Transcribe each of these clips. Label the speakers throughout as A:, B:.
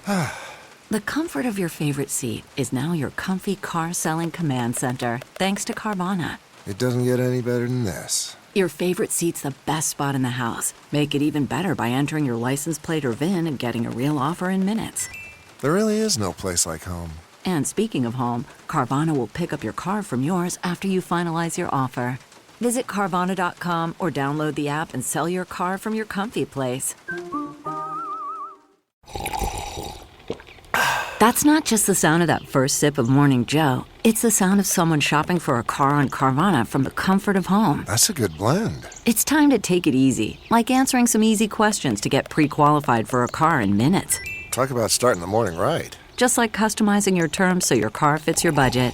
A: The comfort of your favorite seat is now your comfy car-selling command center, thanks to Carvana.
B: It doesn't get any better than this.
A: Your favorite seat's the best spot in the house. Make it even better by entering your license plate or VIN and getting a real offer in minutes.
B: There really is no place like home.
A: And speaking of home, Carvana will pick up your car from yours after you finalize your offer. Visit Carvana.com or download the app and sell your car from your comfy place. That's not just the sound of that first sip of Morning Joe. It's the sound of someone shopping for a car on Carvana from the comfort of home.
B: That's a good blend.
A: It's time to take it easy, like answering some easy questions to get pre-qualified for a car in minutes.
B: Talk about starting the morning right.
A: Just like customizing your terms so your car fits your budget.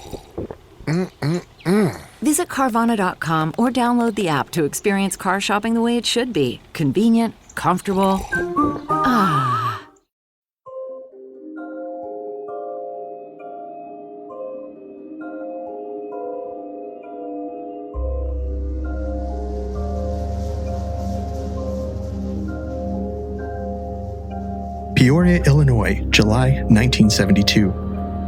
A: Visit Carvana.com or download the app to experience car shopping the way it should be. Convenient, comfortable.
C: Peoria, Illinois, July 1972.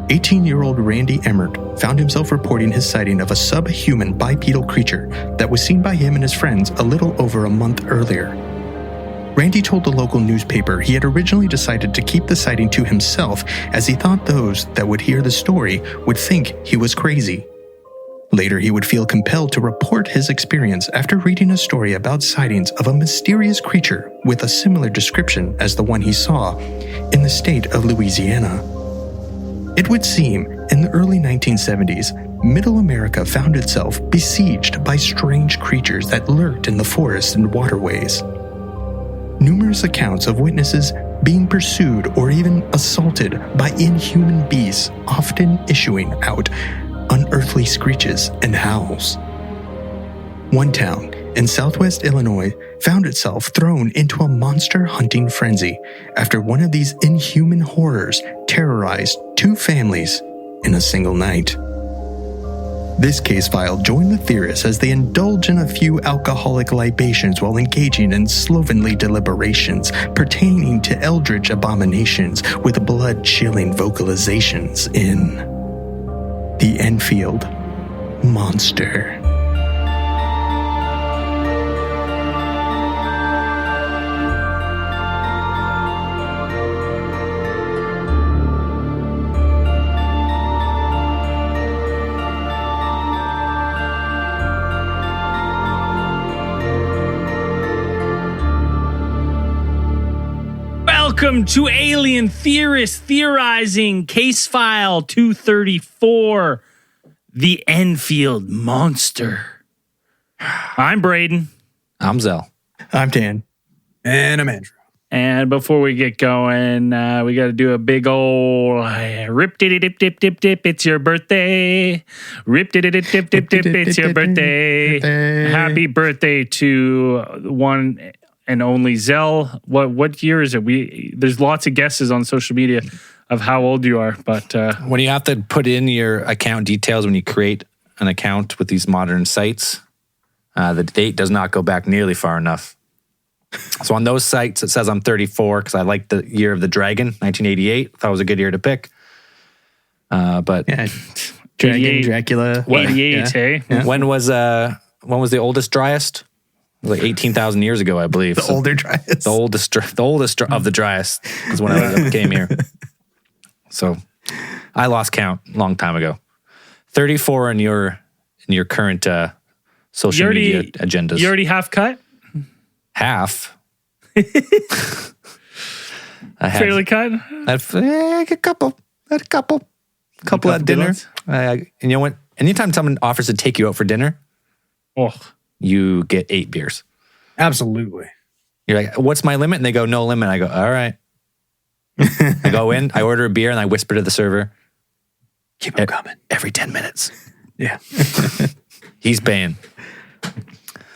C: 18-year-old Randy Emert found himself reporting his sighting of a subhuman bipedal creature that was seen by him and his friends a little over a month earlier. Randy told the local newspaper he had originally decided to keep the sighting to himself as he thought those that would hear the story would think he was crazy. Later, he would feel compelled to report his experience after reading a story about sightings of a mysterious creature with a similar description as the one he saw in the state of Louisiana. It would seem, in the early 1970s, Middle America found itself besieged by strange creatures that lurked in the forests and waterways. Numerous accounts of witnesses being pursued or even assaulted by inhuman beasts, often issuing out unearthly screeches and howls. One town in southwest Illinois found itself thrown into a monster hunting frenzy after one of these inhuman horrors terrorized 2 families in a single night. This case file joined the theorists as they indulge in a few alcoholic libations while engaging in slovenly deliberations pertaining to eldritch abominations with blood-chilling vocalizations in the Enfield Monster.
D: Welcome to Alien Theorists Theorizing Case File 234, The Enfield Monster. I'm Braden.
E: I'm Zell.
C: I'm Dan.
F: And I'm Andrew.
D: And before we get going, we got to do a big old rip-diddy-dip-dip-dip-dip, it's your birthday. Rip-diddy-dip-dip-dip-dip, it's your birthday. Happy birthday to one and only Zell. What year is it? There's lots of guesses on social media of how old you are, but
E: when you have to put in your account details when you create an account with these modern sites, the date does not go back nearly far enough. So on those sites, it says I'm 34 because I like the year of the dragon, 1988. Thought it was a good year to pick. But
C: Yeah, Dragon, Dracula.
D: 88, hey?
E: Yeah. When was the oldest, driest? Like 18,000 years ago, I believe.
C: The older driest.
E: The oldest of the driest is when I came here. So I lost count a long time ago. 34 in your current social media agendas.
D: You already half cut?
E: Half.
D: Fairly cut?
E: A couple at dinner. And you know what? Anytime someone offers to take you out for dinner, you get 8 beers.
F: Absolutely.
E: You're like, what's my limit? And they go, no limit. I go, all right. I go in, I order a beer, and I whisper to the server,
F: Keep them coming.
E: Every 10 minutes.
F: Yeah.
E: He's paying.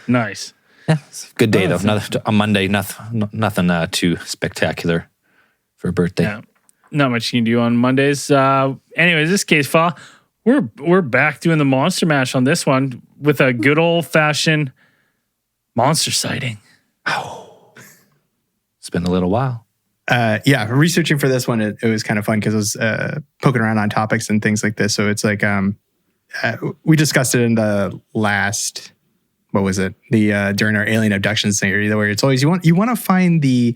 D: Nice.
E: Yeah, it's a good day, though. A Monday, nothing too spectacular for a birthday.
D: Yeah. Not much you can do on Mondays. Anyways, this case file, we're back doing the monster mash on this one with a good old-fashioned monster sighting.
E: Oh. It's been a little while.
C: researching for this one, it was kind of fun because I was poking around on topics and things like this. So it's like we discussed it in the last, what was it? During our alien abduction theory, where it's always you want to find the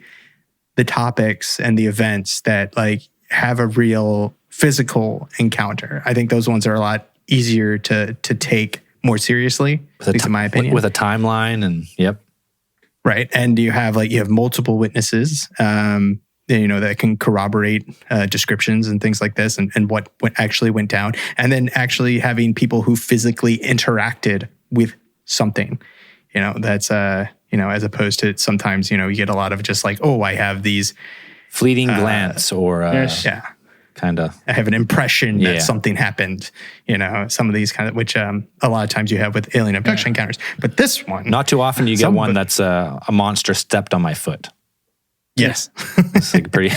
C: topics and the events that like have a real physical encounter. I think those ones are a lot easier to take more seriously, at least in my opinion.
E: With a timeline and
C: right. And you have multiple witnesses, that can corroborate descriptions and things like this and what actually went down. And then actually having people who physically interacted with something, that's, as opposed to sometimes, you get a lot of just like, oh, I have these
E: fleeting glance or kind of.
C: I have an impression that something happened, some of these kind of, which a lot of times you have with alien abduction encounters. But this one.
E: Not too often you get one that's a monster stepped on my foot.
C: Yes.
E: It's like pretty.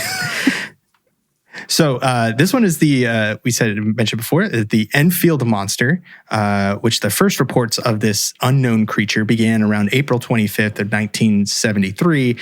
C: So this one is mentioned before, the Enfield Monster, which the first reports of this unknown creature began around April 25th of 1973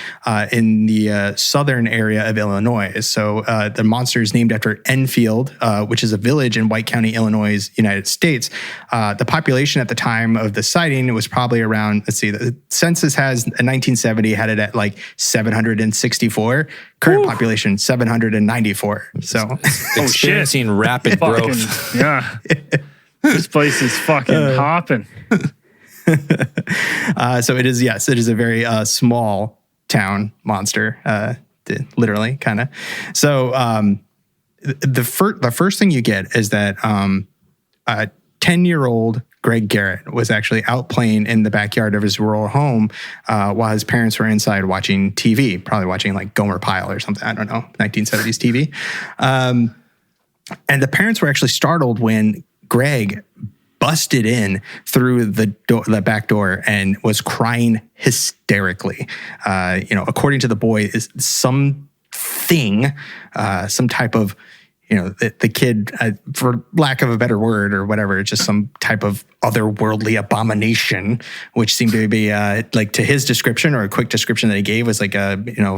C: in the southern area of Illinois. So the monster is named after Enfield, which is a village in White County, Illinois, United States. The population at the time of the sighting was probably around, the census has in 1970 had it at like 764. Current population 794. So
E: experiencing rapid growth.
D: Yeah, this place is fucking hopping.
C: So it is. Yes, it is a very small town monster. Literally, kind of. So the first thing you get is that 10-year-old Greg Garrett was actually out playing in the backyard of his rural home while his parents were inside watching TV, probably watching like Gomer Pyle or something. I don't know, 1970s TV. And the parents were actually startled when Greg busted in through the back door and was crying hysterically. According to the boy, is some type of, the kid, for lack of a better word or whatever, just some type of otherworldly abomination, which seemed to be like to his description or a quick description that he gave was like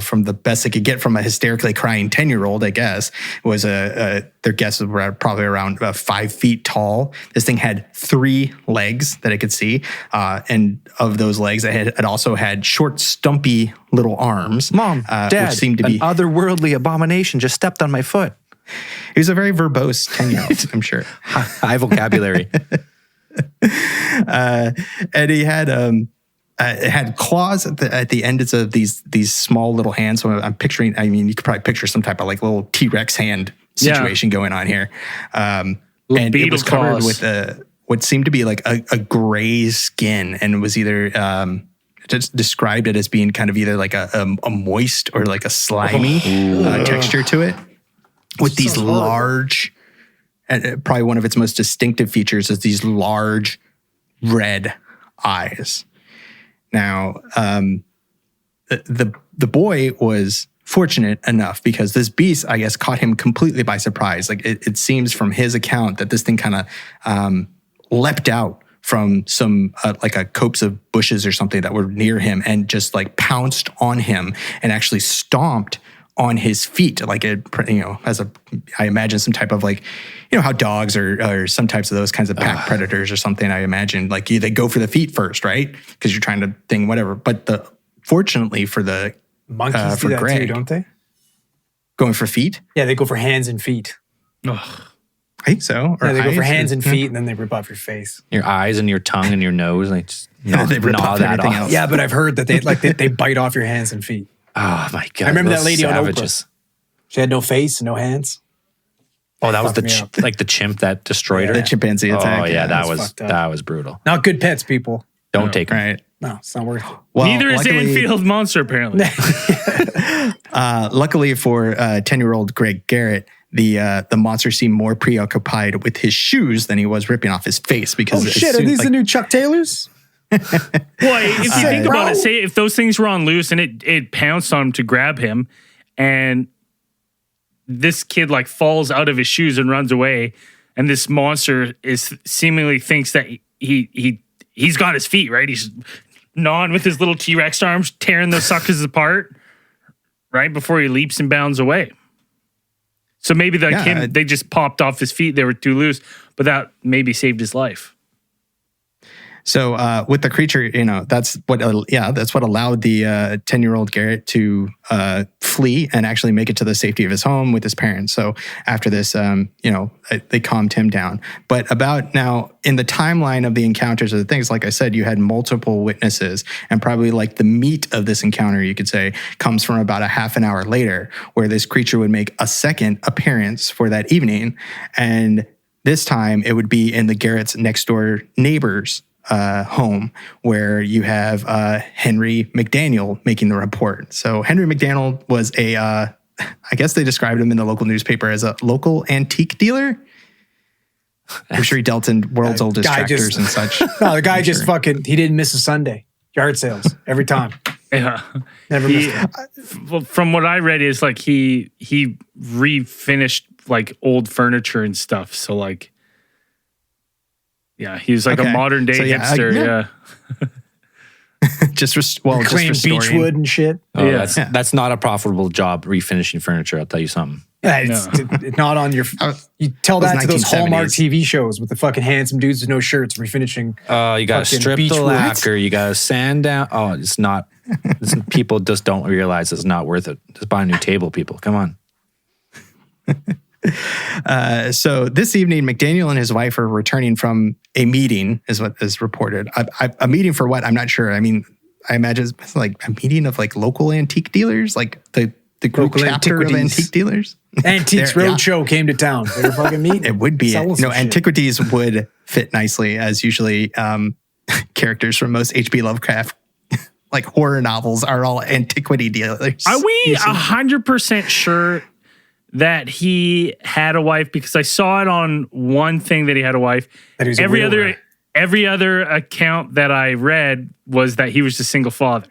C: from the best they could get from a hysterically crying 10-year-old, I guess, was their guess was probably around 5 feet tall. This thing had 3 legs that I could see. And of those legs, it also had short, stumpy little arms.
E: Mom, Dad,
C: which seemed to be
E: an otherworldly abomination just stepped on my foot.
C: He was a very verbose 10-year-old, I'm sure.
E: High vocabulary.
C: And he had it had claws at the ends of these small little hands. So I'm picturing, you could probably picture some type of like little T-Rex hand situation going on here. And it was covered with what seemed to be like a gray skin, and it was either just described it as being kind of either like a moist or like a slimy texture to it. With these large, and probably one of its most distinctive features is these large red eyes. Now, the boy was fortunate enough because this beast, I guess, caught him completely by surprise. Like it seems from his account that this thing kind of leapt out from some like a copse of bushes or something that were near him and just like pounced on him and actually stomped on his feet, like I imagine some type of like, how dogs or some types of those kinds of pack predators or something. I imagine like they go for the feet first, right? Because you're trying to think whatever. But fortunately for the
F: monkeys
C: for
F: do that
C: Greg,
F: too, don't they?
C: Going for feet?
F: Yeah, they go for hands and feet.
C: Ugh. I think so.
F: Or they go for hands and feet, and then they rip off your face,
E: your eyes and your tongue and your nose, and they just
C: they rip off
E: that
C: everything
E: off.
C: else.
F: Yeah, but I've heard that they bite off your hands and feet.
E: Oh my God!
F: I remember that lady
E: savages.
F: on Oprah. She had no face, no hands.
E: Oh, that was the chimp that destroyed her.
C: The chimpanzee attack.
E: Oh yeah, that
F: was
E: was brutal.
F: Not good pets, people.
E: Don't take them.
C: Right.
F: No, it's not worth it.
C: Well,
D: Neither is Enfield Monster, apparently.
C: Luckily for 10-year-old Greg Garrett, the monster seemed more preoccupied with his shoes than he was ripping off his face. Because
F: are these the new Chuck Taylors?
D: Well, if you think about it, say if those things were on loose and it pounced on him to grab him, and this kid like falls out of his shoes and runs away, and this monster is seemingly thinks that he's got his feet, right? He's gnawing with his little T-Rex arms, tearing those suckers apart. right before he leaps and bounds away. So maybe they just popped off his feet. They were too loose, but that maybe saved his life.
C: So with the creature, that's what allowed the 10-year-old Garrett to flee and actually make it to the safety of his home with his parents. So after this, they calmed him down. But about now, in the timeline of the encounters of the things, like I said, you had multiple witnesses, and probably like the meat of this encounter, you could say, comes from about a half an hour later, where this creature would make a second appearance for that evening. And this time it would be in the Garrett's next door neighbor's home, where you have Henry McDaniel making the report. So Henry McDaniel was I guess they described him in the local newspaper as a local antique dealer. I'm sure he dealt in world's oldest tractors and such.
F: No, the guy just he didn't miss a Sunday. Yard sales every time.
D: Yeah.
F: Never missed it.
D: From what I read is like he refinished like old furniture and stuff. So like, yeah, he was like a modern day hipster. Yeah.
C: just
F: clean
C: restoring
F: beechwood and shit.
E: Oh, that's not a profitable job, refinishing furniture. I'll tell you something.
F: Yeah, it's not on your. You tell that to those Hallmark TV shows with the fucking handsome dudes with no shirts refinishing.
E: Oh, you got to strip the lacquer. You got to sand down. Oh, it's not. People just don't realize it's not worth it. Just buy a new table, people. Come on.
C: So this evening, McDaniel and his wife are returning from a meeting, is what is reported. A meeting for what? I'm not sure. I mean, I imagine it's like a meeting of like local antique dealers, like the group
F: Local
C: chapter of antique dealers.
F: Antiques Roadshow came to town. They were fucking meeting.
C: It would be. Antiquities would fit nicely, as usually characters from most H.P. Lovecraft like horror novels are all antiquity dealers.
D: Are we 100% sure that he had a wife? Because I saw it on one thing that he had a wife. Every other account that I read was that he was a single father.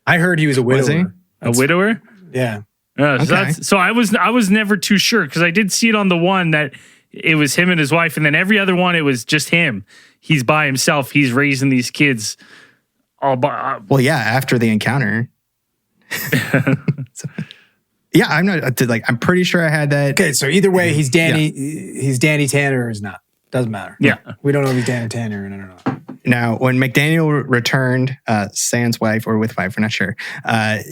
F: I heard he was a widower.
D: A widower?
F: Yeah.
D: So I was never too sure, because I did see it on the one that it was him and his wife, and then every other one it was just him. He's by himself. He's raising these kids all by.
C: Well, yeah, after the encounter. Yeah, I'm not like. I'm pretty sure I had that.
F: Okay, so either way, he's Danny. Yeah. He's Danny Tanner or he's not. Doesn't matter.
D: Yeah,
F: we don't know if he's Danny Tanner. No.
C: Now, when McDaniel returned, Sans wife or with wife, we're not sure.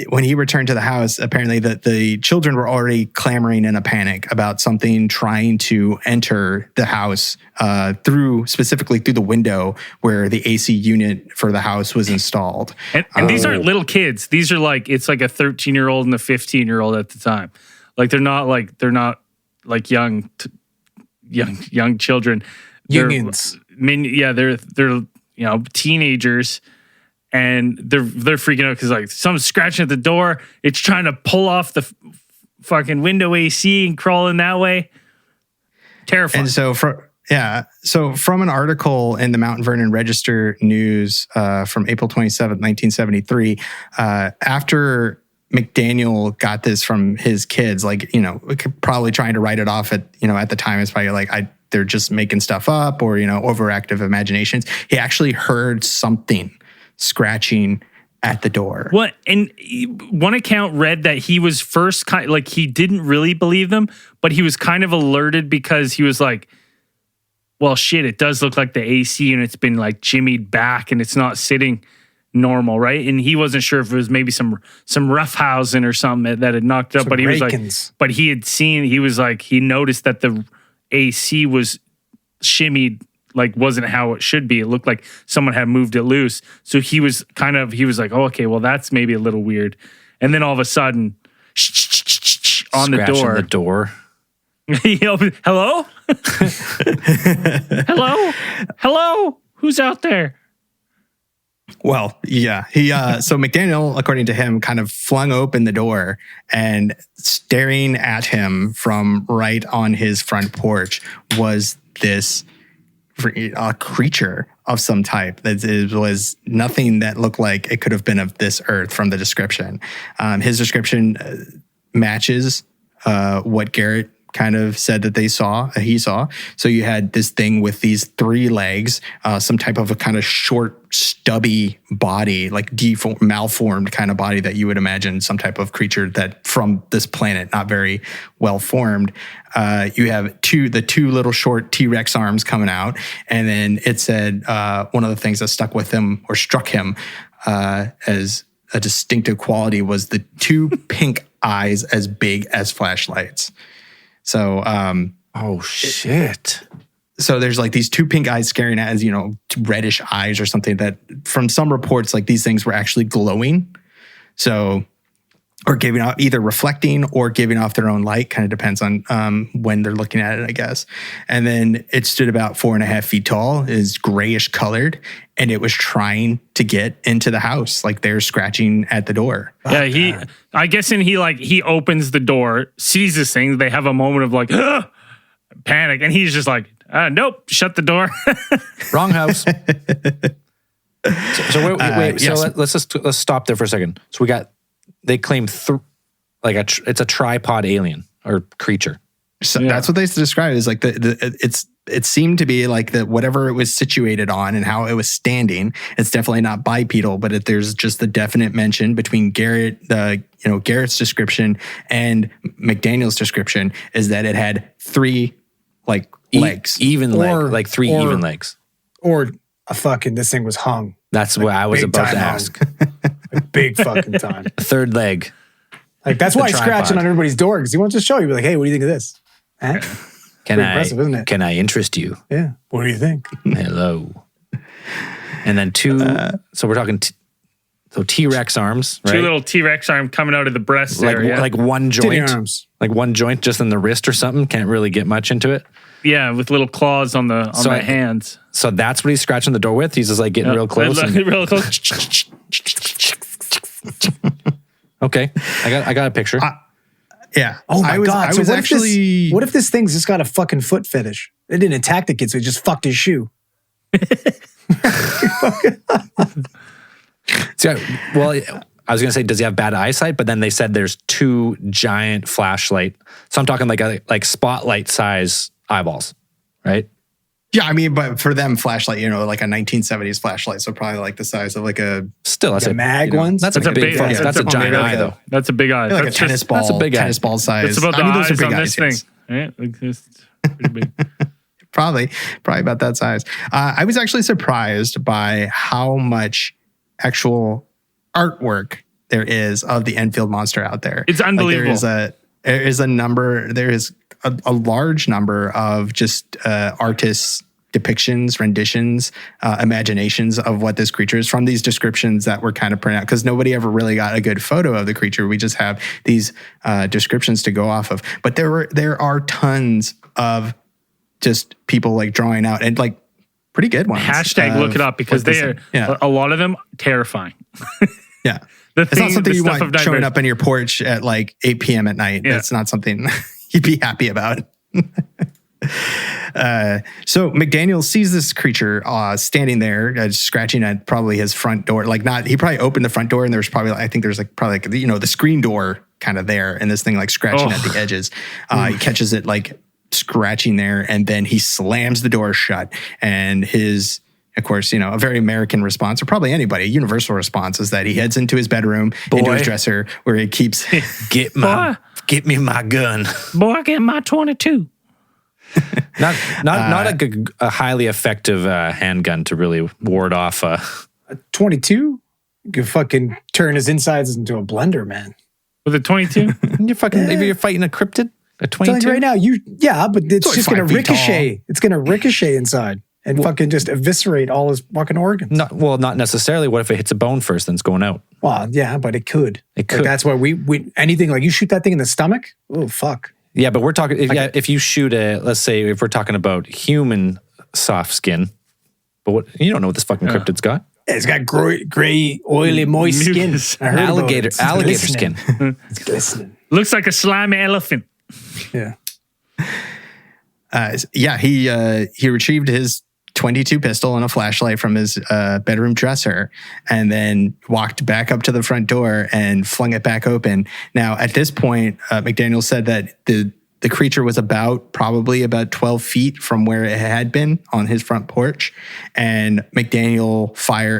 C: When he returned to the house, apparently the children were already clamoring in a panic about something trying to enter the house specifically through the window where the AC unit for the house was installed.
D: And these aren't little kids. These are like, it's like a 13-year-old and a 15-year-old at the time. Like they're not like young children.
F: Youngins.
D: They're teenagers, and they're freaking out because like someone's scratching at the door. It's trying to pull off the fucking window AC and crawl in that way. Terrifying.
C: And so from an article in the Mount Vernon Register News from April 27th, 1973, after McDaniel got this from his kids, probably trying to write it off at the time, it's probably like they're just making stuff up or, overactive imaginations. He actually heard something scratching at the door.
D: What? And one account read that he was first he didn't really believe them, but he was kind of alerted because he was like, well, shit, it does look like the AC unit's been like jimmied back and it's not sitting normal, right? And he wasn't sure if it was maybe some roughhousing or something that had knocked it up, but he was like, he noticed that the AC was shimmied, like wasn't how it should be. It looked like someone had moved it loose. So he was like, oh, okay, well, that's maybe a little weird. And then all of a sudden, on the door. He opened, hello? Hello? Who's out there?
C: Well, yeah. So McDaniel, according to him, kind of flung open the door, and staring at him from right on his front porch was this creature of some type. It was nothing that looked like it could have been of this earth from the description. His description matches what Garrett kind of said that he saw. So you had this thing with these 3 legs, some type of a kind of short, stubby body, like malformed kind of body that you would imagine some type of creature that from this planet, not very well formed. You have the two little short T-Rex arms coming out. And then it said one of the things that struck him as a distinctive quality was the 2 pink eyes as big as flashlights. So,
E: oh shit.
C: So there's like these 2 pink eyes staring at as, reddish eyes or something that from some reports, like these things were actually glowing. So, or giving off, either reflecting or giving off their own light, kind of depends on when they're looking at it, I guess. And then it stood about 4.5 feet tall, is grayish colored, and it was trying to get into the house. Like they're scratching at the door.
D: Yeah, he opens the door, sees this thing. They have a moment of like, panic. And he's just like, nope, shut the door.
E: Wrong house. So wait. So let's stop there for a second. So they claim it's a tripod alien or creature.
C: So that's what they describe as like it seemed to be like whatever it was situated on and how it was standing. It's definitely not bipedal, but there's just the definite mention between Garrett's description and McDaniel's description is that it had 3 legs,
E: even like 3 even legs,
F: or this thing was hung.
E: That's what I was about to ask.
F: Big fucking time.
E: A 3rd leg.
F: Like that's why he's scratching on everybody's door because he wants to show you. Be like, hey, what do you think of this? Huh?
E: Impressive, isn't it? Can I interest you?
F: Yeah. What do you think?
E: Hello. And then 2. So we're talking. So T-Rex arms, right?
D: 2 little T-Rex arm coming out of the breast area.
E: Like one joint.
F: Arms.
E: Like one joint just in the wrist or something. Can't really get much into it.
D: Yeah, with little claws on the hands.
E: So that's what he's scratching the door with. He's just like getting real close.
D: Real close.
E: Okay, I got a picture.
C: Yeah.
F: Oh my God. So what if this thing's just got a fucking foot fetish? It didn't attack the kid, so he just fucked his shoe.
E: Well, I was gonna say, does he have bad eyesight? But then they said there's 2 giant flashlight. So I'm talking like spotlight size eyeballs, right?
C: Yeah, I mean, but for them, flashlight, like a 1970s flashlight, so probably like the size of like a
F: mag ones.
E: That's a big. That's a giant eye, though.
D: That's a big eye.
C: Like a tennis ball. That's a big tennis ball size.
D: It's about the eyes on this thing. Right? It's pretty big.
C: Probably about that size. I was actually surprised by how much actual artwork there is of the Enfield Monster out there.
D: It's unbelievable.
C: There is a large number of just artists' depictions, renditions, imaginations of what this creature is from these descriptions that were kind of printed out because nobody ever really got a good photo of the creature. We just have these descriptions to go off of. But there are tons of just people like drawing out and like pretty good ones.
D: Hashtag look it up because a lot of them terrifying.
C: Yeah. It's not something you want showing up in your porch at like 8 p.m. at night. Yeah. That's not something you'd be happy about. So McDaniel sees this creature standing there, scratching at probably his front door. He probably opened the front door and there's probably, I think there's the screen door kind of there and this thing like scratching at the edges. He catches it like scratching there and then he slams the door shut and of course, a very American response, or probably anybody, a universal response, is that he heads into his bedroom, into his dresser, where he keeps
E: get me my gun.
D: Boy, get my 22.
E: Not a highly effective handgun to really ward off a
F: 22. You could fucking turn his insides into a blender, man.
D: With a 22,
E: you're fighting a cryptid. A 22
F: right now, but it's just gonna ricochet. Tall. It's gonna ricochet inside. And fucking just eviscerate all his fucking organs.
E: Not necessarily. What if it hits a bone first, then it's going out?
F: Well, yeah, but it could.
E: It could.
F: Like that's why we anything like you shoot that thing in the stomach. Oh fuck.
E: Yeah, but we're talking. If you shoot let's say if we're talking about human soft skin, but you don't know what this fucking cryptid's got.
F: It's got gray, oily, moist skin.
E: Alligator skin.
F: It's glistening.
D: Looks like a slimy elephant.
F: Yeah.
C: He retrieved his 22 pistol and a flashlight from his bedroom dresser and then walked back up to the front door and flung it back open. Now, at this point, McDaniel said that the creature was probably about 12 feet from where it had been on his front porch. And McDaniel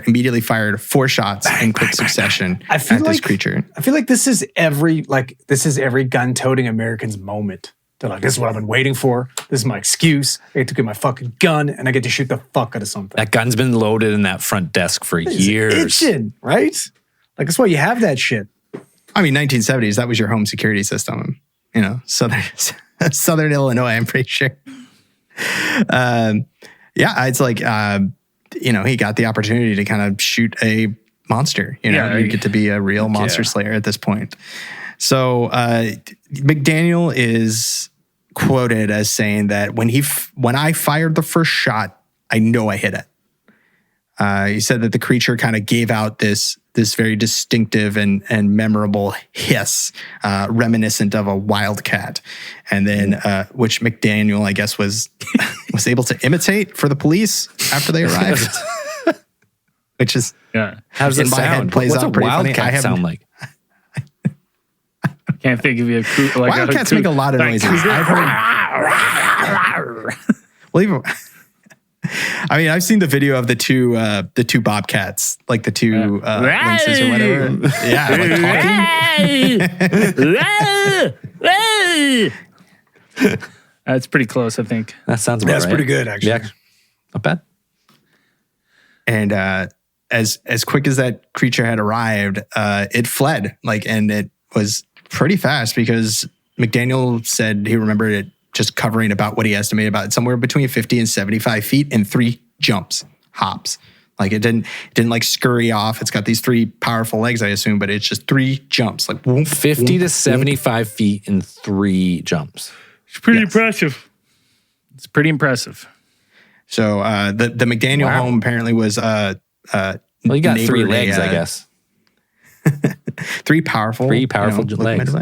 C: immediately fired 4 shots in quick succession at this creature.
F: I feel like this is every gun-toting American's moment. They're like, this is what I've been waiting for. This is my excuse. I get to get my fucking gun and I get to shoot the fuck out of something.
E: That gun's been loaded in that front desk for years.
F: Itching, right? Like, that's why you have that shit.
C: I mean, 1970s, that was your home security system. You know, Southern Illinois, I'm pretty sure. It's like, he got the opportunity to kind of shoot a monster. You know, you get to be a real monster slayer at this point. So McDaniel is quoted as saying that when I fired the first shot, I know I hit it. He said that the creature kind of gave out this very distinctive and memorable hiss, reminiscent of a wildcat, and then which McDaniel, I guess, was able to imitate for the police after they arrived. Which is
E: how does it sound? What's a wildcat sound like?
D: Can't think of you.
C: Wildcats make a lot of noises. I've heard. Well, even. I mean, I've seen the video of the two bobcats, like the two lynxes or whatever.
D: Like That's pretty close, I think.
E: That sounds about right.
F: That's pretty good, actually.
E: Yeah, not bad.
C: And as quick as that creature had arrived, it fled. And it was pretty fast because McDaniel said he remembered it just covering about what he estimated about somewhere between 50 and 75 feet in 3 hops. Like it didn't like scurry off. It's got these 3 powerful legs, I assume, but it's just 3 jumps. Like
E: 50 to 75 feet in 3 jumps.
D: It's pretty impressive. It's pretty impressive.
C: So the McDaniel home apparently was
E: well, you got 3 legs, I guess.
C: 3 powerful legs.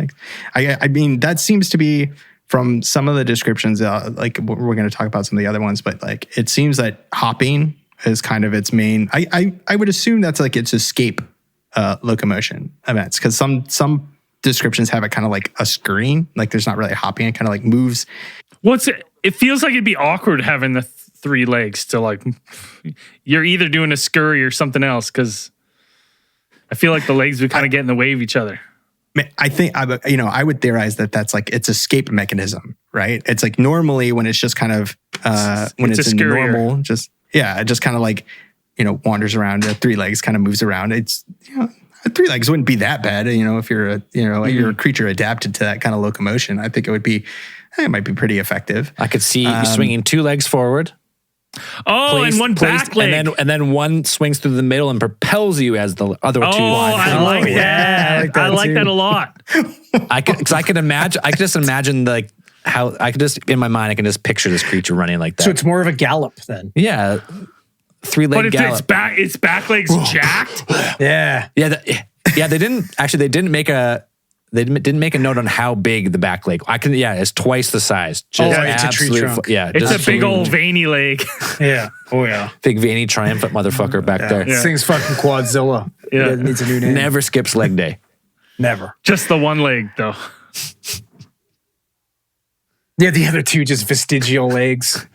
C: I mean, that seems to be from some of the descriptions. Like we're going to talk about some of the other ones, but like it seems that hopping is kind of its main. I would assume that's like its escape locomotion events, because some descriptions have it kind of like a scurrying, like there's not really hopping. It kind of like moves.
D: It feels like it'd be awkward having the 3 legs to like. You're either doing a scurry or something else, because I feel like the legs would kind of get in the way of each other.
C: I think, I would theorize that that's like its escape mechanism, right? It's like normally when it's just kind of, when it's in normal, it just kind of like, wanders around. 3 legs kind of moves around. It's, 3 legs wouldn't be that bad, if you're you're a creature adapted to that kind of locomotion. I think it might be pretty effective.
E: I could see you swinging 2 legs forward.
D: And one back leg.
E: And then one swings through the middle and propels you as the other 2.
D: I like that. I like that a lot.
E: I could just imagine like how I could just in my mind I can just picture this creature running like that.
F: So it's more of a gallop then.
E: Yeah. 3-leg gallop.
D: But its back legs jacked.
F: Yeah.
E: Yeah. They didn't make a note on how big the back leg. It's twice the size.
F: It's a tree trunk.
D: It's a big old veiny leg.
F: Yeah. Oh yeah.
E: Big veiny triumphant motherfucker back there.
F: This thing's fucking Quadzilla.
D: Yeah.
F: It needs a new name.
E: Never skips leg day.
F: Never.
D: Just the one leg though.
F: Yeah, the other 2 just vestigial legs.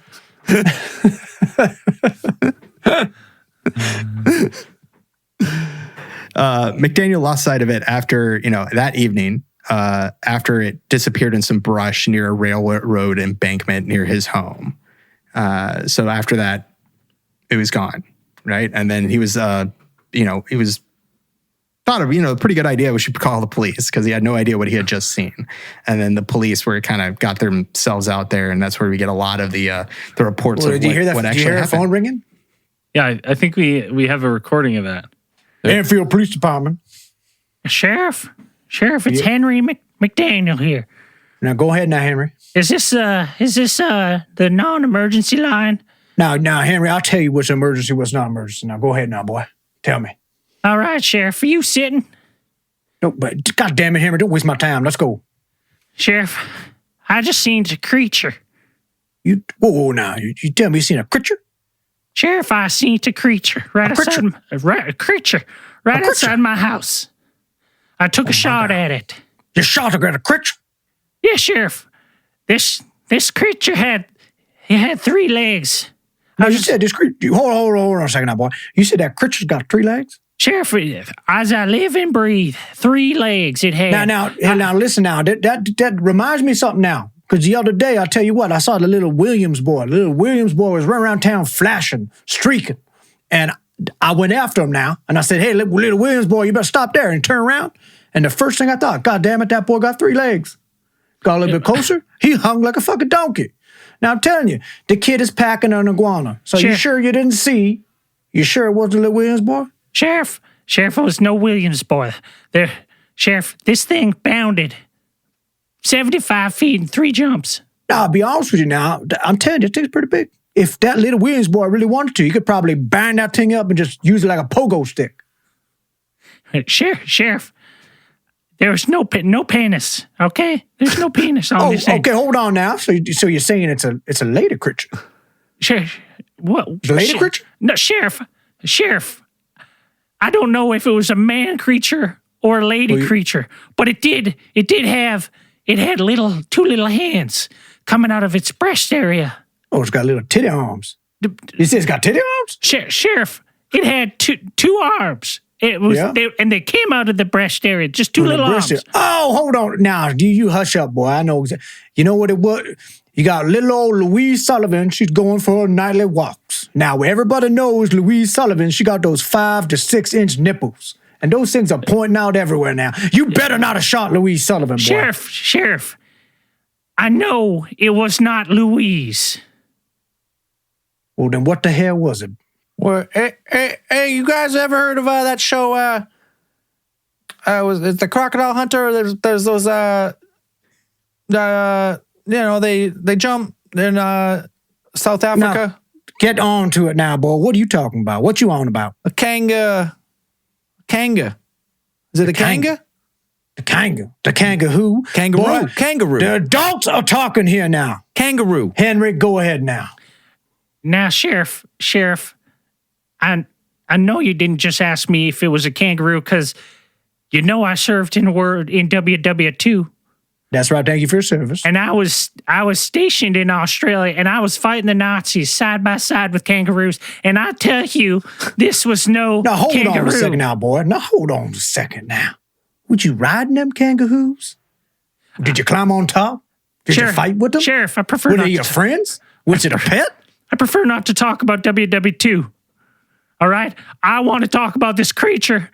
C: McDaniel lost sight of it after, that evening, after it disappeared in some brush near a railroad embankment near his home. So after that, it was gone, right? And then he was, he was thought of, a pretty good idea. We should call the police, because he had no idea what he had just seen. And then the police kind of got themselves out there, and that's where we get a lot of the reports of what actually happened.
F: Did you hear that phone ringing?
D: Yeah, I think we have a recording of that.
F: Enfield Police Department.
D: Sheriff, it's Henry McDaniel here.
F: Now go ahead now, Henry.
D: Is this the non-emergency line?
F: No, Henry, I'll tell you what's emergency, what's not emergency. Now go ahead now, boy. Tell me.
D: All right, Sheriff, are you sitting?
F: No, but God damn it, Henry, don't waste my time. Let's go.
D: Sheriff, I just seen a creature.
F: Whoa, now. You tell me you seen a creature?
D: Sheriff, I seen a creature outside my house. I took a shot at it.
F: You shot at a creature?
D: Yeah, Sheriff. This creature had 3 legs.
F: No, you said this creature. Hold on a second now, boy. You said that creature's got 3 legs?
D: Sheriff, as I live and breathe, 3 legs it had.
F: Now, listen now. That reminds me of something now. Because the other day, I'll tell you what, I saw the little Williams boy. The little Williams boy was running around town flashing, streaking. And I went after him now. And I said, hey, little Williams boy, you better stop there and turn around. And the first thing I thought, God damn it, that boy got 3 legs. Got a little bit closer. He hung like a fucking donkey. Now, I'm telling you, the kid is packing an iguana. So you sure you didn't see? You sure it wasn't the little Williams boy?
D: Sheriff, it was no Williams boy. Sheriff, this thing bounded 75 feet in 3 jumps.
F: Now, I'll be honest with you now. I'm telling you, this thing's pretty big. If that little Williams boy really wanted to, he could probably bang that thing up and just use it like a pogo stick.
D: Sheriff, there's no penis, okay? There's no penis on this thing.
F: Okay, hold on now. So you're saying it's a lady creature?
D: Sheriff, what?
F: It's a lady creature?
D: No, Sheriff, I don't know if it was a man creature or a lady creature, but it had 2 little hands coming out of its breast area.
F: Oh, it's got little titty arms. You say it's got titty arms?
D: Sheriff, it had two arms. It was, and they came out of the breast area, just 2 little arms.
F: Oh, hold on. Now, you hush up, boy. I know. You know what it was? You got little old Louise Sullivan. She's going for her nightly walks. Now, everybody knows Louise Sullivan. She got those 5 to 6 inch nipples. And those things are pointing out everywhere now. You better not have shot Louise Sullivan, boy.
D: Sheriff, I know it was not Louise.
F: Well, then what the hell was it?
E: Well, hey, you guys ever heard of that show? It's the Crocodile Hunter. There's those they jump in South Africa.
F: Now, get on to it now, boy. What are you talking about? What you on about?
E: A kanga. Is it a kanga?
F: The kanga. The kangaroo.
E: Kangaroo.
F: Boy,
E: Kangaroo.
F: The adults are talking here now.
E: Kangaroo.
F: Henry, go ahead now.
D: Now, Sheriff, I know you didn't just ask me if it was a kangaroo because you know I served in WW2.
F: That's right. Thank you for your service.
D: And I was stationed in Australia, and I was fighting the Nazis side by side with kangaroos. And I tell you, this was no
F: Now, hold
D: kangaroo.
F: on a second now, boy. Now, hold on a second now. Would you ride in them kangaroos? Did you climb on top? Did you fight with them?
D: Sheriff, I prefer
F: Were
D: not
F: they your friends? Was it a pet?
D: I prefer not to talk about WW2. All right? I want to talk about this creature.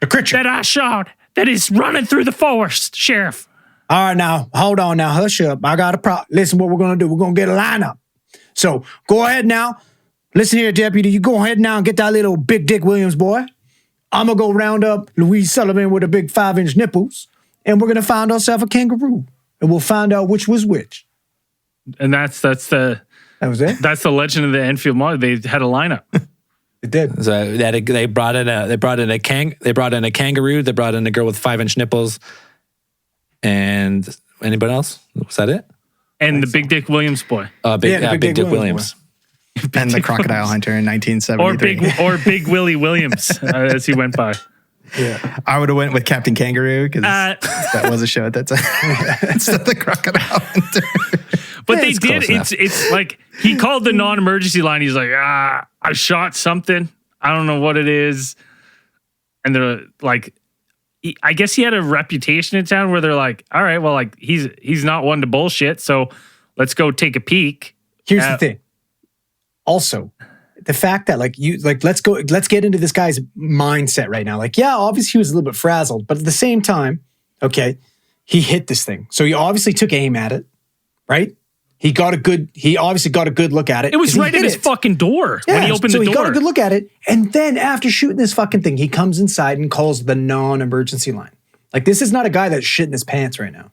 F: The creature
D: that I shot that is running through the forest, Sheriff.
F: All right, now, hold on now. Hush up. I got a problem. Listen, what we're going to do, we're going to get a lineup. So go ahead now. Listen here, deputy. You go ahead now and get that little big Dick Williams boy. I'm going to go round up Louise Sullivan with a big 5-inch nipples, and we're going to find ourselves a kangaroo, and we'll find out which was which.
D: And that was it? That's the legend of the Enfield Monster. They had a lineup.
F: It did.
E: So they brought in a kangaroo. They brought in a girl with 5-inch nipples. And anybody else? Was that it?
D: And the Big Dick Williams boy.
E: Big Dick Williams.
C: And the Crocodile Hunter in 1973.
D: Or Big Willie Williams, as he went by.
C: Yeah, I would have went with Captain Kangaroo because that was a show at that time. Instead of the Crocodile Hunter.
D: But they did. It's like he called the non-emergency line. He's like, I shot something. I don't know what it is. And they're like, I guess he had a reputation in town where they're like, all right, well, like he's not one to bullshit. So let's go take a peek.
F: Here's the thing. Also, the fact that let's get into this guy's mindset right now. Like, yeah, obviously he was a little bit frazzled, but at the same time, okay, he hit this thing. So he obviously took aim at it, right? He obviously got a good look at it.
D: It was right at his fucking door when he opened the door.
F: So he got a good look at it. And then after shooting this fucking thing, he comes inside and calls the non-emergency line. Like, this is not a guy that's shitting his pants right now.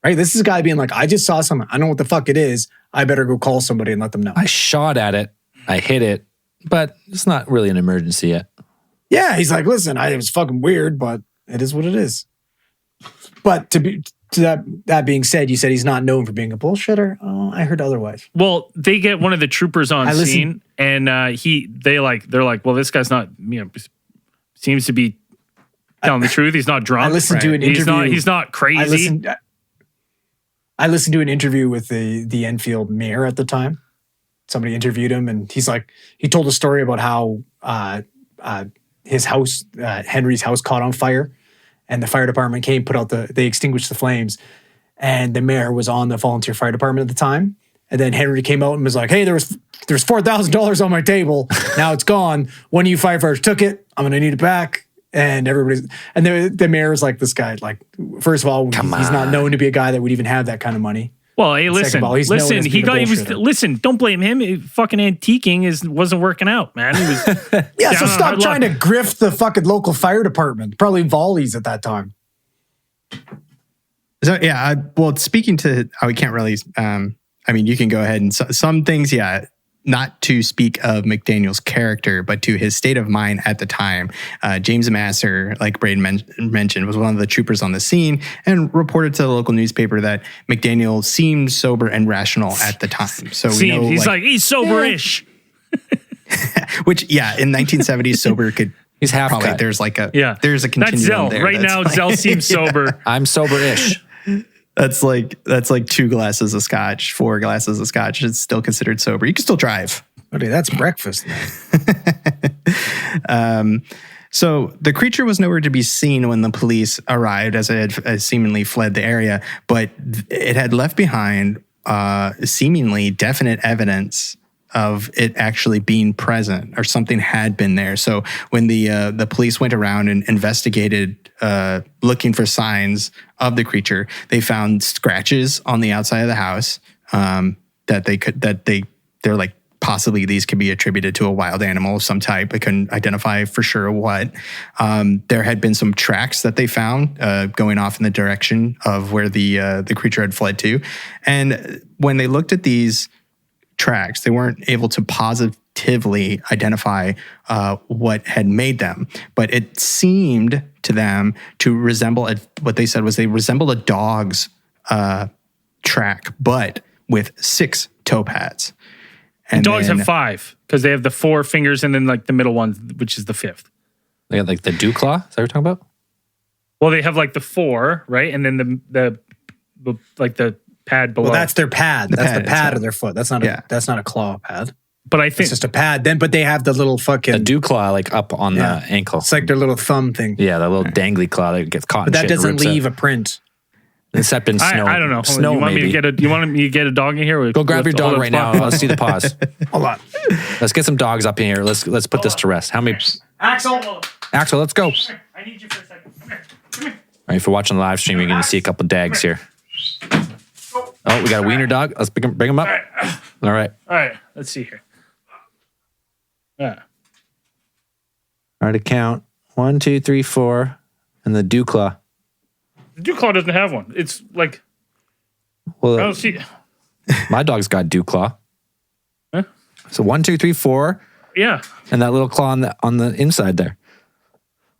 F: Right? This is a guy being like, I just saw something. I know what the fuck it is. I better go call somebody and let them know.
E: I shot at it. I hit it. But it's not really an emergency yet.
F: Yeah, he's like, listen, it was fucking weird, but it is what it is. But that being said, you said he's not known for being a bullshitter. Oh, I heard otherwise.
D: Well, they get one of the troopers on scene, and they're like, well, this guy's not, seems to be telling the truth. He's not drunk.
F: I listened to an interview.
D: He's not crazy.
F: I listened to an interview with the Enfield mayor at the time. Somebody interviewed him, and he told a story about how his house, Henry's house, caught on fire, and the fire department came, they extinguished the flames, and the mayor was on the volunteer fire department at the time. And then Henry came out and was like, "Hey, there's $4,000 on my table. Now it's gone. One of you firefighters took it. I'm gonna need it back." And the mayor was like, "This guy, like, first of all, he's not known to be a guy that would even have that kind of money."
D: Well, hey, listen, don't blame him. Fucking antiquing wasn't working out, man. He was
F: yeah. So stop trying to grift the fucking local fire department. Probably volleys at that time.
C: So yeah, well, speaking to how we can't really. I mean, you can go ahead and some things, yeah. Not to speak of McDaniel's character, but to his state of mind at the time. James Masser, like Braden mentioned, was one of the troopers on the scene and reported to the local newspaper that McDaniel seemed sober and rational at the time. So we know,
D: he's sober-ish.
C: Which, yeah, in 1970s, sober could...
E: He's half
C: probably,
E: cut.
C: there's a
D: That's
C: continuum
D: Zell.
C: there.
D: Right now, Zell seems sober.
E: I'm sober-ish.
C: That's like 2 glasses of scotch, 4 glasses of scotch. It's still considered sober. You can still drive.
F: Okay, that's breakfast.
C: So the creature was nowhere to be seen when the police arrived, as it had seemingly fled the area, but it had left behind seemingly definite evidence of it actually being present, or something had been there. So when the police went around and investigated, looking for signs of the creature, they found scratches on the outside of the house they're like, possibly these could be attributed to a wild animal of some type. They couldn't identify for sure what. There had been some tracks that they found going off in the direction of where the creature had fled to, and when they looked at these tracks, they weren't able to positively identify what had made them, but it seemed to them to resemble what they said was they resembled a dog's track, but with 6 toe pads.
D: And dogs have 5 because they have the 4 fingers and then like the middle one, which is the 5th.
E: They got like the dew claw. Is that what you're talking about?
D: Well, they have like the 4, right, and then the like the pad below.
F: Well, that's their pad. That's the pad of their foot. That's not a claw pad.
D: But I think
F: it's just a pad. But they have the little fucking
E: the dew claw like up on the ankle.
F: It's like their little thumb thing.
E: Yeah, that little dangly claw that gets caught.
F: But that doesn't leave a print.
E: Except in snow.
D: I don't know.
E: Snow,
D: you want
E: maybe.
D: You want me to get a dog in here?
E: Go grab your dog right now. Let's see the paws.
F: Hold on.
E: Let's get some dogs up in here. Let's put this to rest. How many?
F: Axel,
E: let's go.
D: I need you for a second. Come here. Come here.
E: All right, if you're watching the live stream, you're going to see a couple of dags here. Oh, we got a wiener dog. Let's bring him up. All right.
D: All right. Let's see here. Yeah.
E: All right, to count 1, 2, 3, 4, and the dew claw.
D: The dew claw doesn't have one. It's like I
E: Well,
D: don't see.
E: my dog's got dew claw.
D: Huh?
E: So 1, 2, 3, 4,
D: Yeah.
E: and that little claw on the inside there.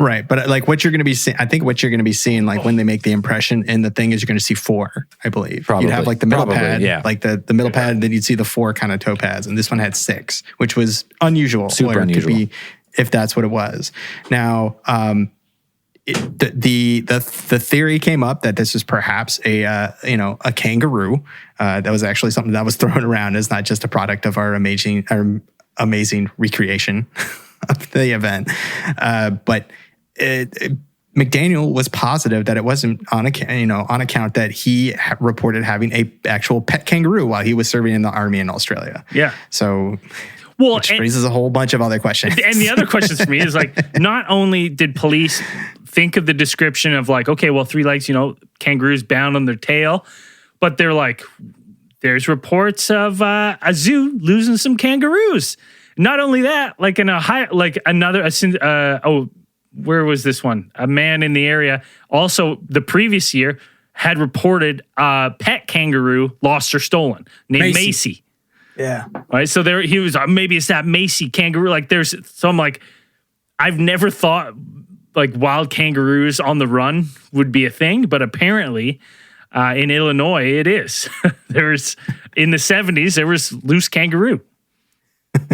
C: Right, but like what you're going to be seeing, I think what you're going to be seeing, like when they make the impression in the thing, is you're going to see 4, I believe.
E: Probably.
C: You'd have like the middle pad,
E: yeah.
C: like the middle pad, and then you'd see the 4 kind of toe pads, and this one had 6, which was unusual.
E: Super
C: or it
E: unusual.
C: Could be, if that's what it was. Now, the theory came up that this was perhaps a kangaroo. That was actually something that was thrown around as not just a product of our amazing recreation of the event, but. McDaniel was positive that it wasn't on account that he reported having a actual pet kangaroo while he was serving in the army in Australia.
D: Yeah.
C: So, which raises a whole bunch of other questions.
D: And the other questions for me is like, not only did police think of the description of like, okay, well, 3 legs, kangaroos bound on their tail, but they're like, there's reports of a zoo losing some kangaroos. Not only that, like where was this one? A man in the area also the previous year had reported a pet kangaroo lost or stolen named Macy.
F: Yeah.
D: Right. So there he was, maybe it's that Macy kangaroo. Like so I'm like, I've never thought like wild kangaroos on the run would be a thing, but apparently in Illinois it is. There's in the 70s, there was loose kangaroo.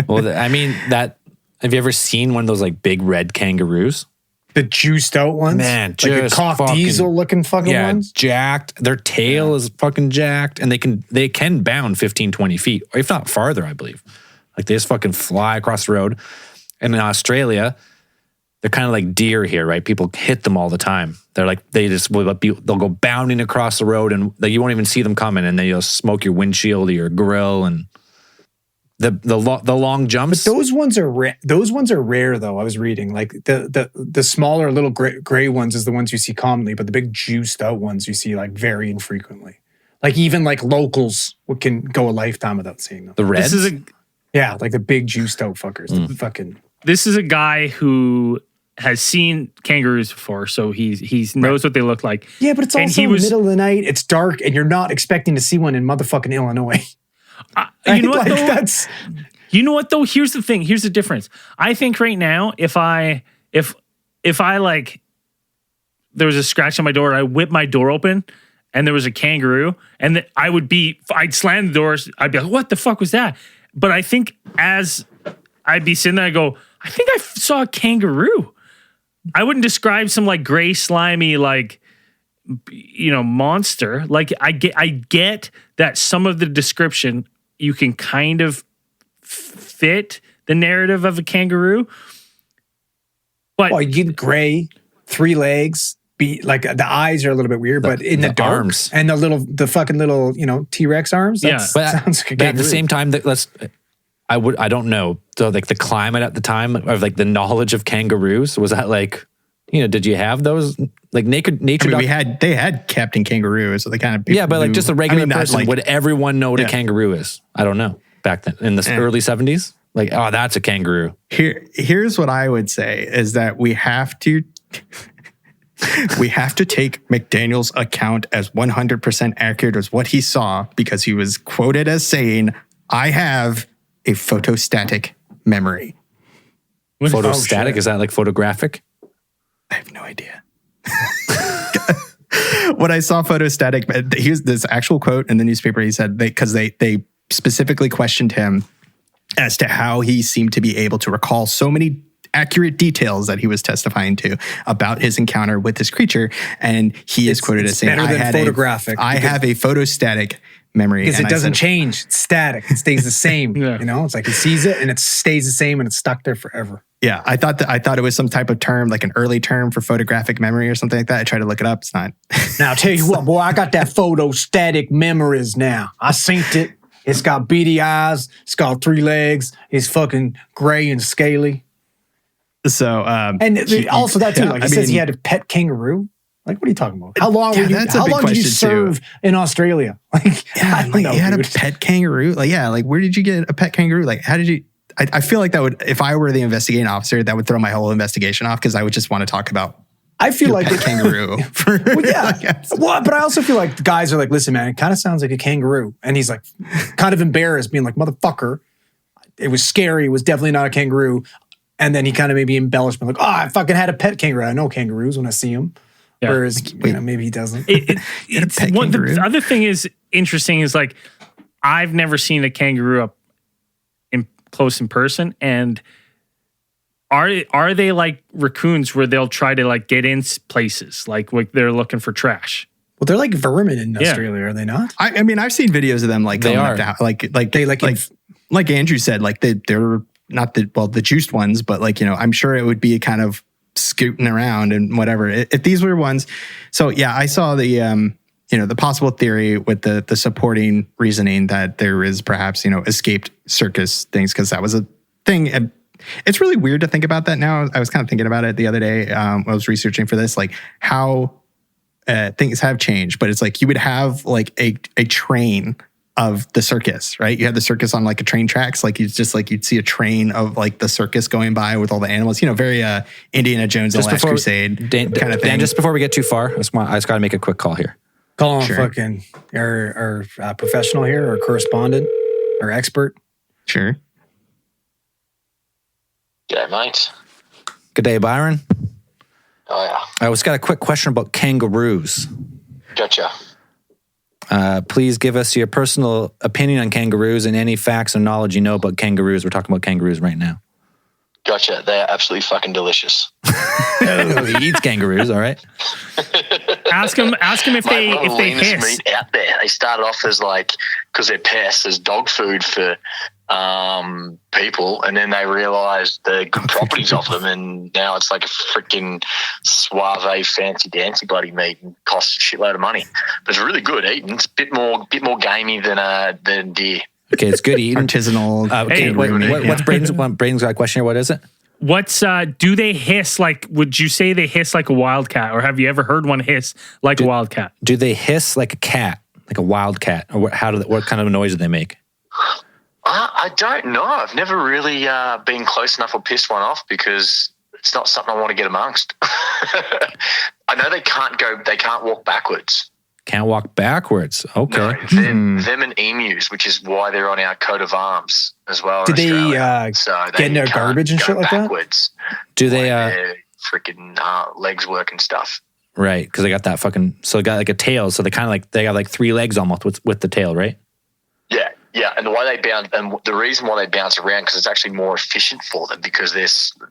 E: Well, I mean, have you ever seen one of those like big red kangaroos?
F: The juiced out ones?
E: Man,
F: like the
E: just
F: cough
E: fucking-
F: diesel looking fucking ones?
E: jacked. Their tail is fucking jacked, and they can bound 15, 20 feet, or if not farther, I believe. Like they just fucking fly across the road. And in Australia, they're kind of like deer here, right? People hit them all the time. They're like, they'll go bounding across the road, and you won't even see them coming, and they'll smoke your windshield or your grill, and the long jumps.
F: But those ones are rare, though. I was reading like the smaller little gray ones is the ones you see commonly, but the big juiced out ones you see like very infrequently. Like even like locals can go a lifetime without seeing them.
E: The reds.
F: Yeah, like the big juiced out fuckers. The fucking.
D: This is a guy who has seen kangaroos before, so he knows what they look like.
F: Yeah, but it's also in the middle of the night. It's dark, and you're not expecting to see one in motherfucking Illinois.
D: You know what,
F: like,
D: though? You know what, though? Here's the thing. Here's the difference. I think right now, if I like, there was a scratch on my door, I whipped my door open, and there was a kangaroo, and I'd slam the doors. I'd be like, what the fuck was that? But I think as I'd be sitting there, I go, I think I saw a kangaroo. I wouldn't describe some like gray, slimy, like, monster. Like I get that some of the description you can kind of fit the narrative of a kangaroo. But
F: you get gray, 3 legs, like the eyes are a little bit weird, but in the dark,
E: arms
F: and the fucking little, T-Rex arms. That sounds like a
E: but
F: kangaroo.
E: at the same time, I don't know. So like the climate at the time of like the knowledge of kangaroos, was that like, did you have those like nature?
C: They had Captain Kangaroo, so they kind of
E: but like just a regular person,
C: like,
E: would everyone know what a kangaroo is? I don't know. Back then in the early 70s, like, oh, that's a kangaroo.
C: Here's what I would say is that we have to take McDaniel's account as 100% accurate as what he saw, because he was quoted as saying, "I have a photostatic memory."
E: Photostatic? Is that like photographic?
C: I have no idea. When I saw photostatic, here's this actual quote in the newspaper. He said because they specifically questioned him as to how he seemed to be able to recall so many accurate details that he was testifying to about his encounter with this creature, and he is quoted as saying,
F: "I have a
C: photostatic memory,"
F: because it doesn't change. It's static. It stays the same. It's like he sees it and it stays the same and it's stuck there forever.
C: Yeah, I thought it was some type of term, like an early term for photographic memory or something like that. I tried to look it up. It's not.
F: Now, I'll tell you what, boy, I got that photostatic memories now. I synced it. It's got beady eyes. It's got 3 legs. It's fucking gray and scaly.
C: So,
F: also that too. Like he says he had a pet kangaroo. Like, what are you talking about? How long did you serve in Australia? Like, I don't know,
C: you had
F: dude.
C: a pet kangaroo. Like, where did you get a pet kangaroo? Like, how did you? I feel like that would, if I were the investigating officer, that would throw my whole investigation off, because I would just want to talk about.
F: I feel like
C: pet kangaroo.
F: But I also feel like the guys are like, listen, man, it kind of sounds like a kangaroo, and he's like, kind of embarrassed, being like, motherfucker, it was scary. It was definitely not a kangaroo. And then he kind of maybe embellished, like, oh, I fucking had a pet kangaroo. I know kangaroos when I see them. Yeah. Whereas, maybe he doesn't.
D: The other thing is interesting is like, I've never seen a kangaroo up close in person, and are they like raccoons where they'll try to like get in places like they're looking for trash?
F: Well, they're like vermin in Australia, are they not?
C: I mean, I've seen videos of them like
E: they are
C: like Andrew said, like they're not the juiced ones, but like, I'm sure it would be kind of scooting around and whatever. If these were ones, so yeah, I saw the the possible theory with the supporting reasoning that there is perhaps, escaped circus things, because that was a thing. And it's really weird to think about that now. I was kind of thinking about it the other day. I was researching for this, like how things have changed, but it's like you would have like a train of the circus, right? You had the circus on like a train tracks, like you'd see a train of like the circus going by with all the animals, very Indiana Jones and the Last Crusade kind of thing.
E: Dan, just before we get too far, I just got to make a quick call here.
F: Call on fucking our professional here, or correspondent, or expert.
C: Sure.
G: G'day, mate.
E: Good day, Byron.
G: Oh, yeah.
E: I just got a quick question about kangaroos.
G: Gotcha.
E: Please give us your personal opinion on kangaroos and any facts and knowledge you know about kangaroos. We're talking about kangaroos right now.
G: Gotcha. They're absolutely fucking delicious.
E: Oh, he eats kangaroos, all right.
D: Ask him if they hiss.
G: Meat out there. They started off as because they're pests, as dog food for people, and then they realized the good properties of them, and now it's like a freaking suave, fancy dancy bloody meat and costs a shitload of money. But it's really good eating. It's a bit more gamey than deer.
E: Okay, it's good eating.
C: Artisanal.
E: Okay, what's Braden's got a question here? What is it?
D: What's do they hiss like? Would you say they hiss like a wildcat, or have you ever heard one hiss like a wildcat?
E: Do they hiss like a cat, like a wildcat, or what kind of noise do they make?
G: I don't know. I've never really been close enough or pissed one off because it's not something I want to get amongst. I know they can't walk backwards.
E: Can't walk backwards. Okay.
G: No, them and emus, which is why they're on our coat of arms as well.
F: Did they
G: get
F: in their garbage and shit like
G: backwards.
E: Do they
G: their freaking legs work and stuff?
E: Right, because they got that fucking. So they got like a tail. So they kind of like they got like 3 legs almost with the tail, right?
G: Yeah, and the way they bounce, and the reason why they bounce around, because it's actually more efficient for them because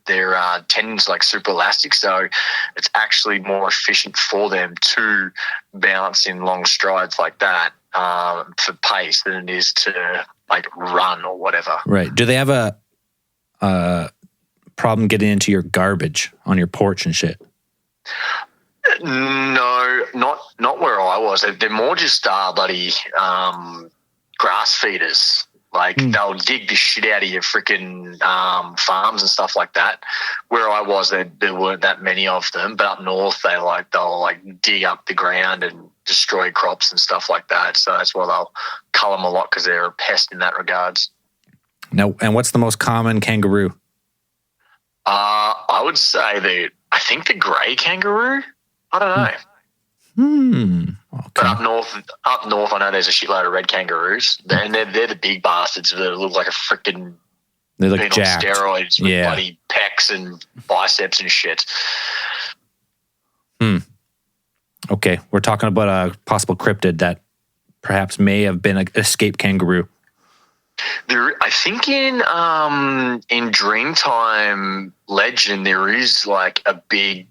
G: their tendons like super elastic, so it's actually more efficient for them to bounce in long strides like that for pace than it is to like run or whatever.
E: Right. Do they have a problem getting into your garbage on your porch and shit?
G: No, not where I was. They're more just bloody. Grass feeders, they'll dig the shit out of your freaking farms and stuff like that. Where I was, there weren't that many of them, but up north they'll dig up the ground and destroy crops and stuff like that. So that's why they'll cull them a lot because they're a pest in that regards.
E: No, and what's the most common kangaroo?
G: I would say I think the grey kangaroo. I don't know.
E: Okay.
G: But up north, I know there's a shitload of red kangaroos, and they're the big bastards that look like a freaking.
E: They look jacked.
G: On steroids with bloody pecs and biceps and shit.
E: Okay, we're talking about a possible cryptid that perhaps may have been an escaped kangaroo.
G: I think in Dreamtime legend there is like a big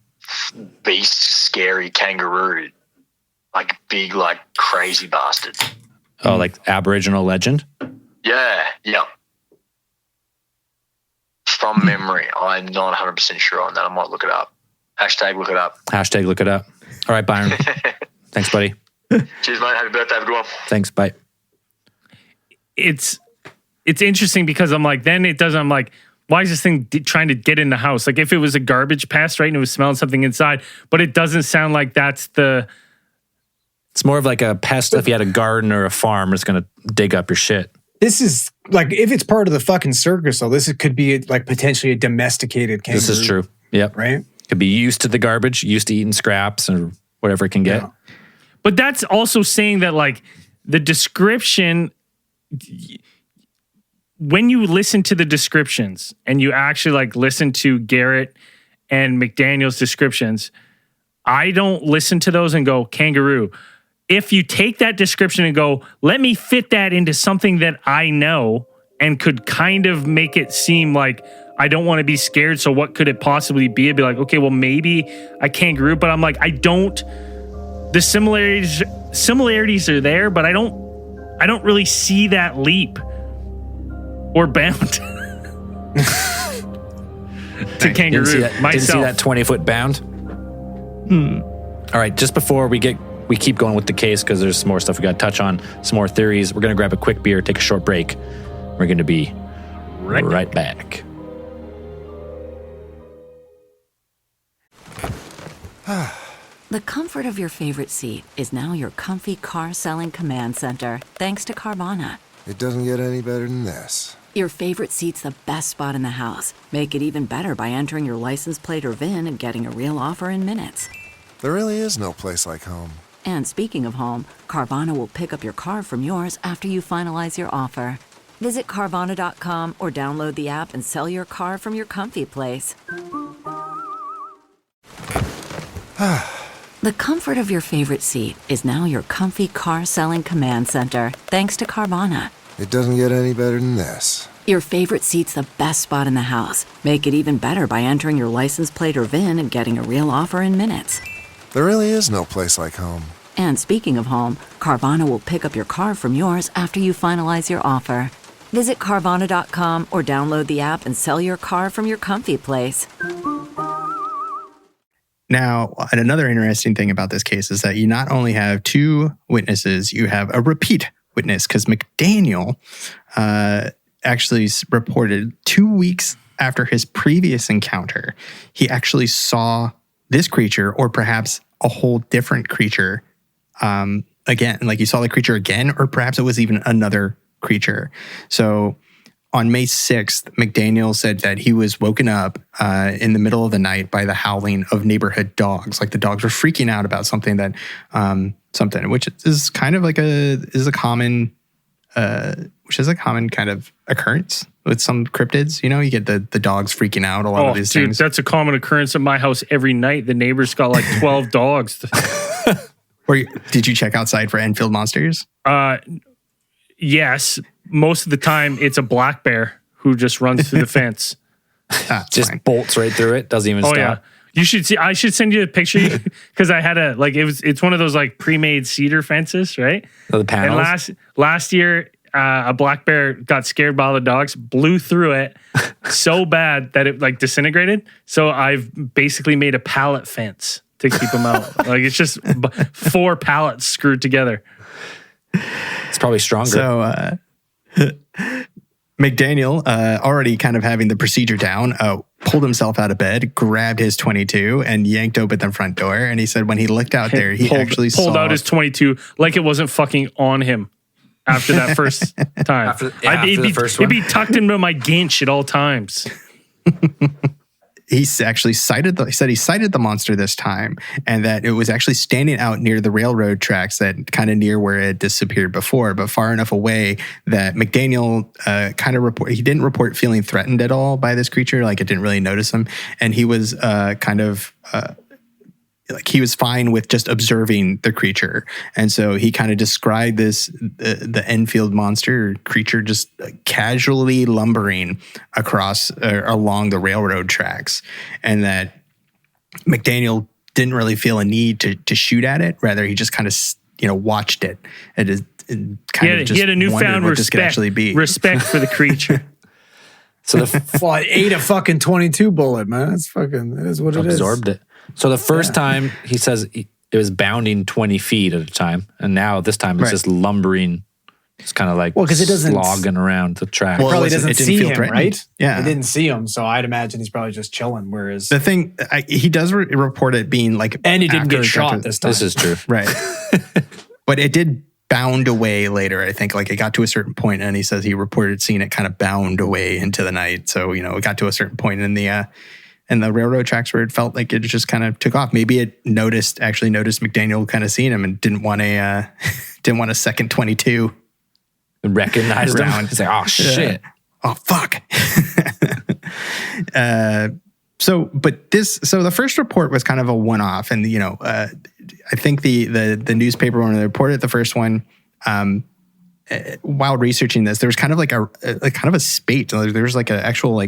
G: beast, scary kangaroo, like big, like crazy bastard.
E: Oh, like Aboriginal legend?
G: Yeah. From memory, I'm not 100% sure on that. I might look it up. Hashtag look it up.
E: Hashtag look it up. All right, Byron. Thanks, buddy.
G: Cheers, mate. Happy birthday. Have a good one.
E: Thanks. Bye.
D: It's interesting because I'm like, why is this thing trying to get in the house? Like if it was a garbage pest, right, and it was smelling something inside, but it doesn't sound like that's the...
E: It's more of like a pest if you had a garden or a farm, it's going to dig up your shit.
F: This is like, if it's part of the fucking circus, though, could be like potentially a domesticated kangaroo.
E: This is true. Yep.
F: Right?
E: Could be used to the garbage, used to eating scraps or whatever it can get.
F: Yeah.
D: But that's also saying that like the description... When you listen to the descriptions and you actually like listen to Garrett and McDaniel's descriptions, I don't listen to those and go kangaroo. If you take that description and go, let me fit that into something that I know and could kind of make it seem like I don't want to be scared. So what could it possibly be? I'd be like, okay, well maybe a kangaroo, but I'm like, the similarities are there, but I don't really see that leap. Or bound to kangaroo.
E: Didn't see that 20-foot bound. All right, just before we keep going with the case because there's some more stuff we got to touch on, some more theories. We're going to grab a quick beer, take a short break. We're going to be right back.
A: The comfort of your favorite seat is now your comfy car selling command center, thanks to Carvana.
B: It doesn't get any better than this.
A: Your favorite seat's the best spot in the house. Make it even better by entering your license plate or VIN and getting a real offer in minutes.
B: There really is no place like home.
A: And speaking of home, Carvana will pick up your car from yours after you finalize your offer. Visit Carvana.com or download the app and sell your car from your comfy place. The comfort of your favorite seat is now your comfy car selling command center, thanks to Carvana.
B: It doesn't get any better than this.
A: Your favorite seat's the best spot in the house. Make it even better by entering your license plate or VIN and getting a real offer in minutes.
B: There really is no place like home.
A: And speaking of home, Carvana will pick up your car from yours after you finalize your offer. Visit Carvana.com or download the app and sell your car from your comfy place.
C: Now, another interesting thing about this case is that you not only have two witnesses, you have a repeat witness, because McDaniel actually reported 2 weeks after his previous encounter, he actually saw this creature, or perhaps a whole different creature again. Like, you saw the creature again, or perhaps it was even another creature. So on May 6th, McDaniel said that he was woken up in the middle of the night by the howling of neighborhood dogs. Like, the dogs were freaking out about something that, which is kind of like a common kind of occurrence with some cryptids. You know, you get the dogs freaking out, a lot of these things.
D: That's a common occurrence at my house every night. The neighbors got like 12 dogs.
C: Did you check outside for Enfield Monsters?
D: Yes. Most of the time, it's a black bear who just runs through the fence.
E: Just bolts right through it. Doesn't even stop.
D: Yeah. You should see. I should send you a picture because I had it's one of those like pre-made cedar fences, right?
E: Oh, the panels.
D: And last year, a black bear got scared by all the dogs, blew through it so bad that it like disintegrated. So I've basically made a pallet fence to keep them out. Like, it's just 4 pallets screwed together.
E: It's probably stronger.
C: So McDaniel, already kind of having the procedure down, pulled himself out of bed, grabbed his .22, and yanked open the front door. And he said when he looked out there, he
D: pulled out his .22 like it wasn't fucking on him after that first time.
E: after the first one.
D: He'd be tucked into my gainch at all times.
C: He actually sighted the monster this time, and that it was actually standing out near the railroad tracks, that kind of near where it disappeared before, but far enough away that McDaniel he didn't report feeling threatened at all by this creature. Like, it didn't really notice him, and he was he was fine with just observing the creature. And so he kind of described the Enfield monster creature just casually lumbering along the railroad tracks, and that McDaniel didn't really feel a need to shoot at it. Rather, he just kind of, watched it. He had a newfound respect for
D: the creature.
F: So I ate a fucking .22 bullet, man. It is what it is.
E: Absorbed it. So the first time, he says it was bounding 20 feet at a time, and now this time it's just lumbering. It's kind of like
F: because it doesn't
E: slogging around the track.
F: Well, probably doesn't see him, right?
C: Yeah,
F: it didn't see him, so I'd imagine he's probably just chilling. Whereas
C: the thing, he does report it being like,
F: and he didn't get shot this time.
E: This is true,
C: right? But it did bound away later. I think, like, it got to a certain point, and he says he reported seeing it kind of bound away into the night. So it got to a certain point in the railroad tracks where it felt like it just kind of took off. Maybe it noticed McDaniel kind of seeing him and didn't want a second .22.
E: Recognized him. He's like, oh shit.
C: Oh fuck. So the first report was kind of a one-off, and I think the newspaper, when they reported the first one, while researching this, there was kind of like a spate. There was like an actual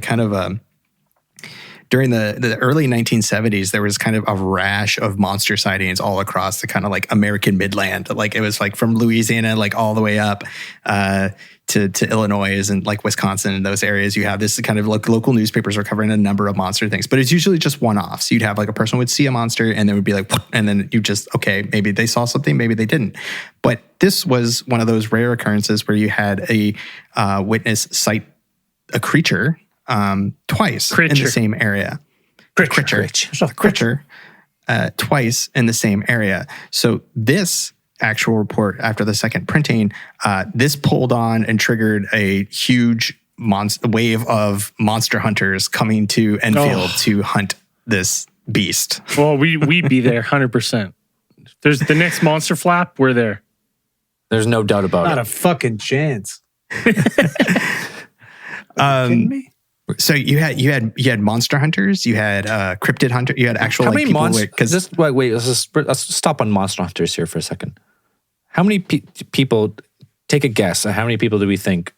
C: during the early 1970s, there was kind of a rash of monster sightings all across the kind of like American Midland. Like, it was like from Louisiana, like all the way up to Illinois and like Wisconsin and those areas. You have this kind of like local newspapers are covering a number of monster things, but it's usually just one-off. So you'd have like a person would see a monster and then would be like, and then you just, okay, maybe they saw something, maybe they didn't. But this was one of those rare occurrences where you had a witness sight a creature twice in the same area. Creature twice in the same area. So this actual report, after the second printing, this pulled on and triggered a huge wave of monster hunters coming to Enfield to hunt this beast.
D: Well, we'd be there 100%. There's the next monster flap, we're there.
E: There's no doubt about it.
F: Not a fucking chance.
C: Are you kidding me? So you had monster hunters, you had cryptid hunter, you had actual like people.
E: Let's stop on monster hunters here for a second. How many people? Take a guess. How many people do we think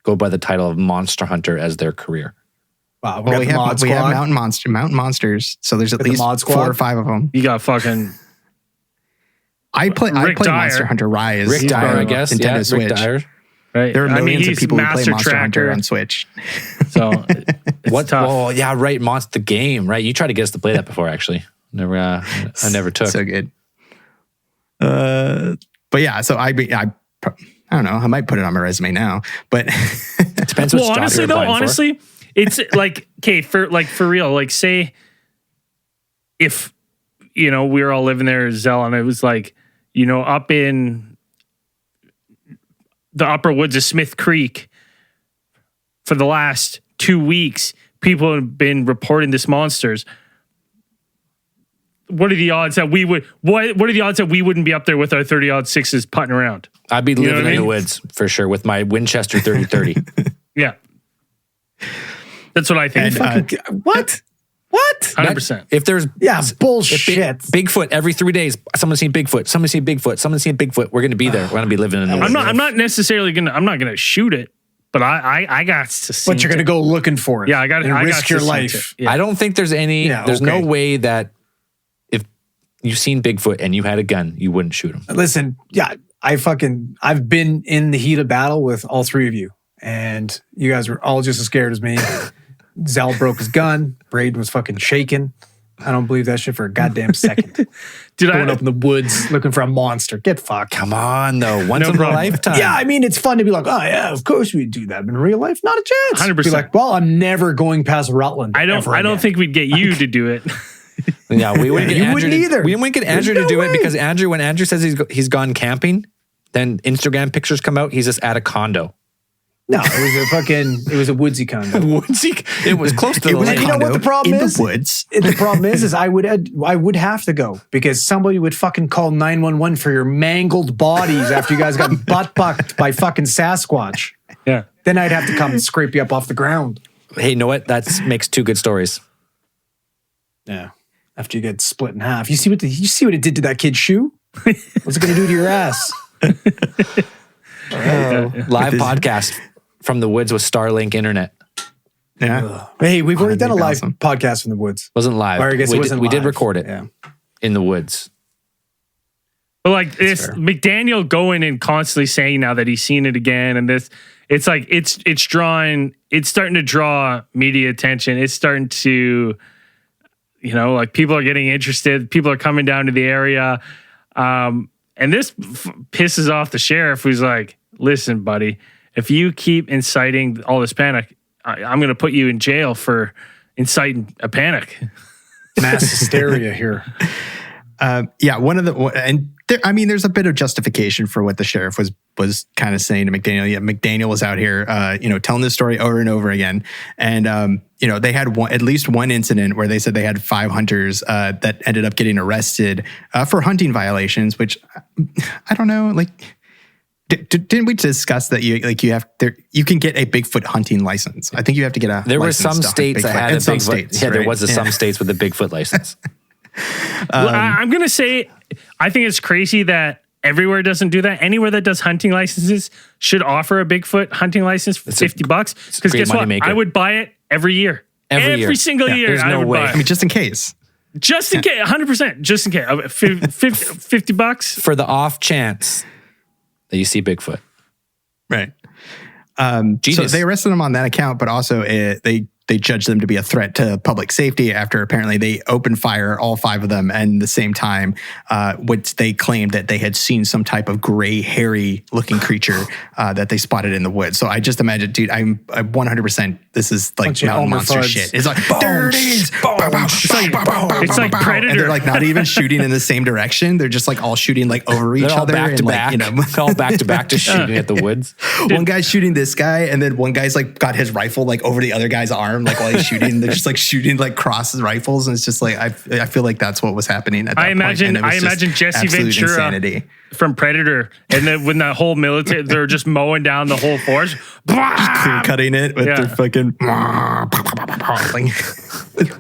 E: go by the title of monster hunter as their career.
F: Wow,
C: Well, we have mountain monsters. So there's at
F: With the
C: least
F: mod squad?
C: 4 or 5 of them.
D: You got fucking
C: I play
D: Dyer.
C: Monster Hunter Rise.
E: Rick Dyer, I guess.
C: Nintendo
E: Yeah,
C: Switch.
E: Rick Dyer.
D: right.
C: There are millions of
D: he's
C: people who play
D: Master
C: Monster Hunter
D: Tracker,
C: on Switch.
D: so it's
E: What?
D: tough.
E: Oh, yeah, right. Monster the game, right? You tried to get us to play that before, actually. Never. I never took.
C: So good. But yeah, so I don't know. I might put it on my resume now, but
E: Depends what
D: Well,
E: job
D: honestly,
E: you're
D: though,
E: applying for.
D: honestly, it's like, okay, for real, like, say if, we were all living there, Zell, and it was like, up in the upper woods of Smith Creek for the last 2 weeks, people have been reporting this monsters. What are the odds that we would? What are the odds that we wouldn't be up there with our 30-06s putting around?
E: I'd be
D: know
E: living
D: what I
E: in the
D: mean?
E: woods for sure with my Winchester 30-30.
D: Yeah, that's what I think.
F: What?
D: 100%.
E: If there's
F: Bullshit.
E: Bigfoot every 3 days, someone's seen Bigfoot. Someone's seen Bigfoot. Someone's seen Bigfoot. We're gonna be there. We're gonna be living in the woods.
D: I'm not necessarily gonna. I'm not gonna shoot it, but I got to see.
F: But you're gonna go looking for it.
D: Yeah, I got to
F: risk your life.
D: Yeah.
E: I don't think there's any.
F: Yeah,
E: there's
F: okay.
E: no way that if you've seen Bigfoot and you had a gun, you wouldn't shoot him.
F: Listen, yeah, I've been in the heat of battle with all 3 of you, and you guys were all just as scared as me. Zell broke his gun. Braden was fucking shaking. I don't believe that shit for a goddamn second.
D: Did
F: Going up in the woods looking for a monster. Get fucked.
E: Come on, though. Once
D: No
E: in a
D: problem.
E: lifetime.
F: Yeah, I mean, it's fun to be like, oh, yeah, of course we'd do that. But in real life, not a chance.
D: 100%.
F: Be like, well, I'm never going past Rutland.
D: I don't think we'd get you to do it.
E: Yeah, we wouldn't get
F: You
E: Andrew
F: wouldn't
E: to-
F: either.
E: We wouldn't get
F: There's
E: Andrew to
F: no
E: do
F: way.
E: it because when Andrew says he's gone camping, then Instagram pictures come out. He's just at a condo.
F: No, it was a woodsy condo.
E: It was close to the
F: was-
E: lake.
F: you know what the problem
C: in
F: is?
C: the woods.
F: The problem is I would have to go because somebody would fucking call 911 for your mangled bodies after you guys got butt bucked by fucking Sasquatch.
D: Yeah.
F: Then I'd have to come and scrape you up off the ground.
E: Hey, you know what? That makes 2 good stories.
F: Yeah. After you get split in half, you see what it did to that kid's shoe? What's it going to do to your ass?
E: Live podcast from the woods with Starlink internet.
C: Yeah.
F: Hey, we've already done a live
C: awesome.
F: podcast from the woods.
E: Wasn't live.
F: Or I guess it wasn't
E: we did
F: live.
E: record it
F: Yeah.
E: in the woods.
D: But like this
F: fair.
D: McDaniel going and constantly saying now that he's seen it again, and this, it's like it's starting to draw media attention. It's starting to, like people are getting interested. People are coming down to the area, and this pisses off the sheriff, who's like, "Listen, buddy, if you keep inciting all this panic, I'm going to put you in jail for inciting a panic."
F: Mass hysteria here.
C: Yeah, there's a bit of justification for what the sheriff was kind of saying to McDaniel. Yeah, McDaniel was out here, telling this story over and over again, and they had at least one incident where they said they had 5 hunters that ended up getting arrested for hunting violations. Which I don't know, like. Didn't we discuss that you can get a Bigfoot hunting license? I think you have to get a.
E: There were
C: license
E: some
C: to hunt
E: states that
C: Bigfoot.
E: had a
C: And some
E: Bigfoot.
C: states,
E: Yeah, there
C: right?
E: was some states with a Bigfoot license.
D: Well, I'm going to say, I think it's crazy that everywhere doesn't do that. Anywhere that does hunting licenses should offer a Bigfoot hunting license for $50. Because
E: great
D: guess what?
E: moneymaker.
D: I would buy it every year.
E: Every
D: single year.
E: there's
D: I
E: no
D: would
E: way.
D: buy
C: I
D: it.
C: mean, just in case.
D: Just in case, 100%. Just in case. $50.
E: For the off chance that you see Bigfoot.
C: Right. So
E: Genius.
C: they arrested him on that account, but also they judged them to be a threat to public safety after apparently they opened fire, all 5 of them, and the same time, which they claimed that they had seen some type of gray, hairy looking creature that they spotted in the woods. So I just imagine, dude, I'm 100%. This is like
F: Bunch of
C: mountain
F: Elmer
C: monster
F: Fuds.
C: shit. It's like, there it is.
D: It's like Predator.
C: And they're like not even shooting in the same direction. They're just like all shooting like over each
E: They're all
C: other.
E: back to
C: and,
E: back.
C: like,
E: All back to back, just shooting at the woods.
C: one guy's shooting this guy, and then one guy's like got his rifle like over the other guy's arm, like while he's shooting. They're just like shooting like crosses rifles, and it's just like I feel like that's what was happening at that
D: I imagine
C: point. And it was just
D: Jesse
C: absolute
D: Ventura
C: insanity.
D: from Predator, and then when the whole military, they're just mowing down the whole forest.
C: Clear cutting it with
D: Yeah.
C: their fucking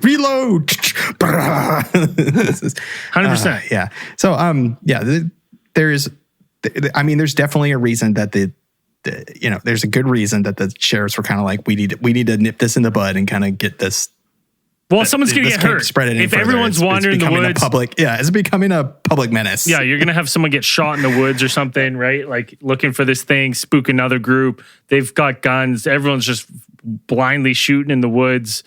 C: reload.
D: 100%.
C: Yeah. So there's definitely a reason that the there's a good reason that the sheriffs were kind of like, we need to nip this in the bud and kind of get this.
D: Well, someone's going to get hurt.
C: Spread it
D: if everyone's wandering the woods.
C: It's becoming a public menace.
D: Yeah, you're going to have someone get shot in the woods or something, right? Like looking for this thing, spook another group. They've got guns. Everyone's just blindly shooting in the woods.